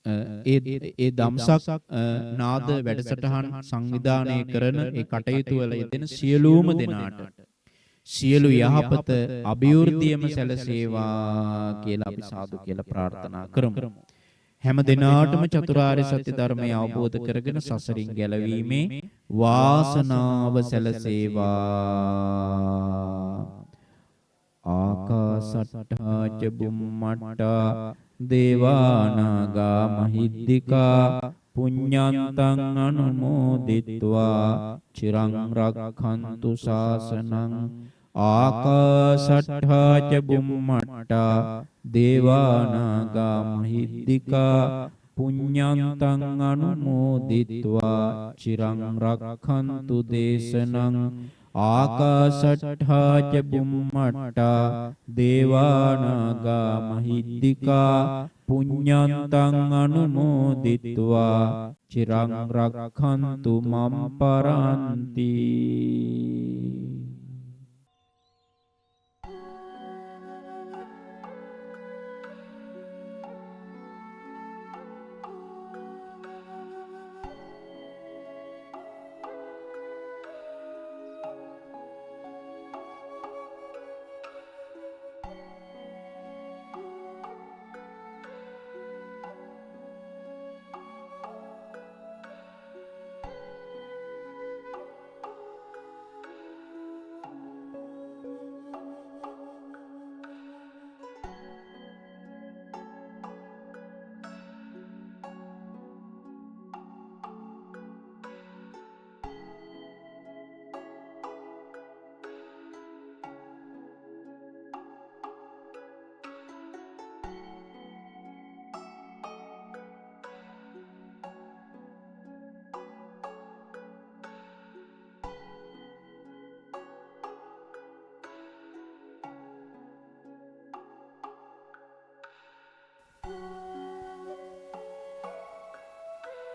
ඒ ධම්සක් නාද වැඩසටහන් සංවිධානය කරන ඒ කටයුතු වල යෙදෙන සියලුම දෙනාට සියලු යහපත අභිවෘද්ධියම සැලසේවා කියලා අපි සාදු කියලා ප්‍රාර්ථනා කරමු. හැම දිනාටම චතුරාර්ය සත්‍ය ධර්මය අවබෝධ කරගෙන සසරින් ගැලවීමේ වාසනාව සැලසේවා. ආකාසට්ඨා ච බුම්මට්ඨා දේවානාගා මහිද්దికා පුඤ්ඤන්තං අනුමෝදිත්වා චිරං රක්ඛන්තු ශාසනං. ආකාසට්ඨා ච බුම්මට්ඨා දේවානාගා මහිද්దికා පුඤ්ඤන්තං අනුමෝදිත්වා චිරං රක්ඛන්තු දේශනං. ආකාශට්ඨා ච බුම්මට්ඨා දේවානාගා මහිද්దికා පුඤ්ඤන්තං අනුමෝදිත්වා චිරං රක්ඛන්තු මම් පරන්ති.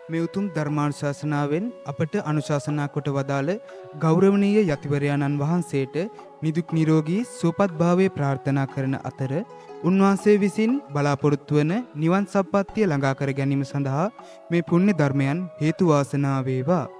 මේ උතුම් ධර්මානුශාසනාවෙන් අපට අනුශාසනා කොට වදාළ ගෞරවනීය යතිවරයාණන් වහන්සේට නිදුක් නිරෝගී සුවපත් භාවයේ ප්‍රාර්ථනා කරන අතර උන්වහන්සේ විසින් බලාපොරොත්තු වන නිවන් සම්පත්තිය ළඟා කර ගැනීම සඳහා මේ පුණ්‍ය ධර්මයන් හේතු වාසනා වේවා.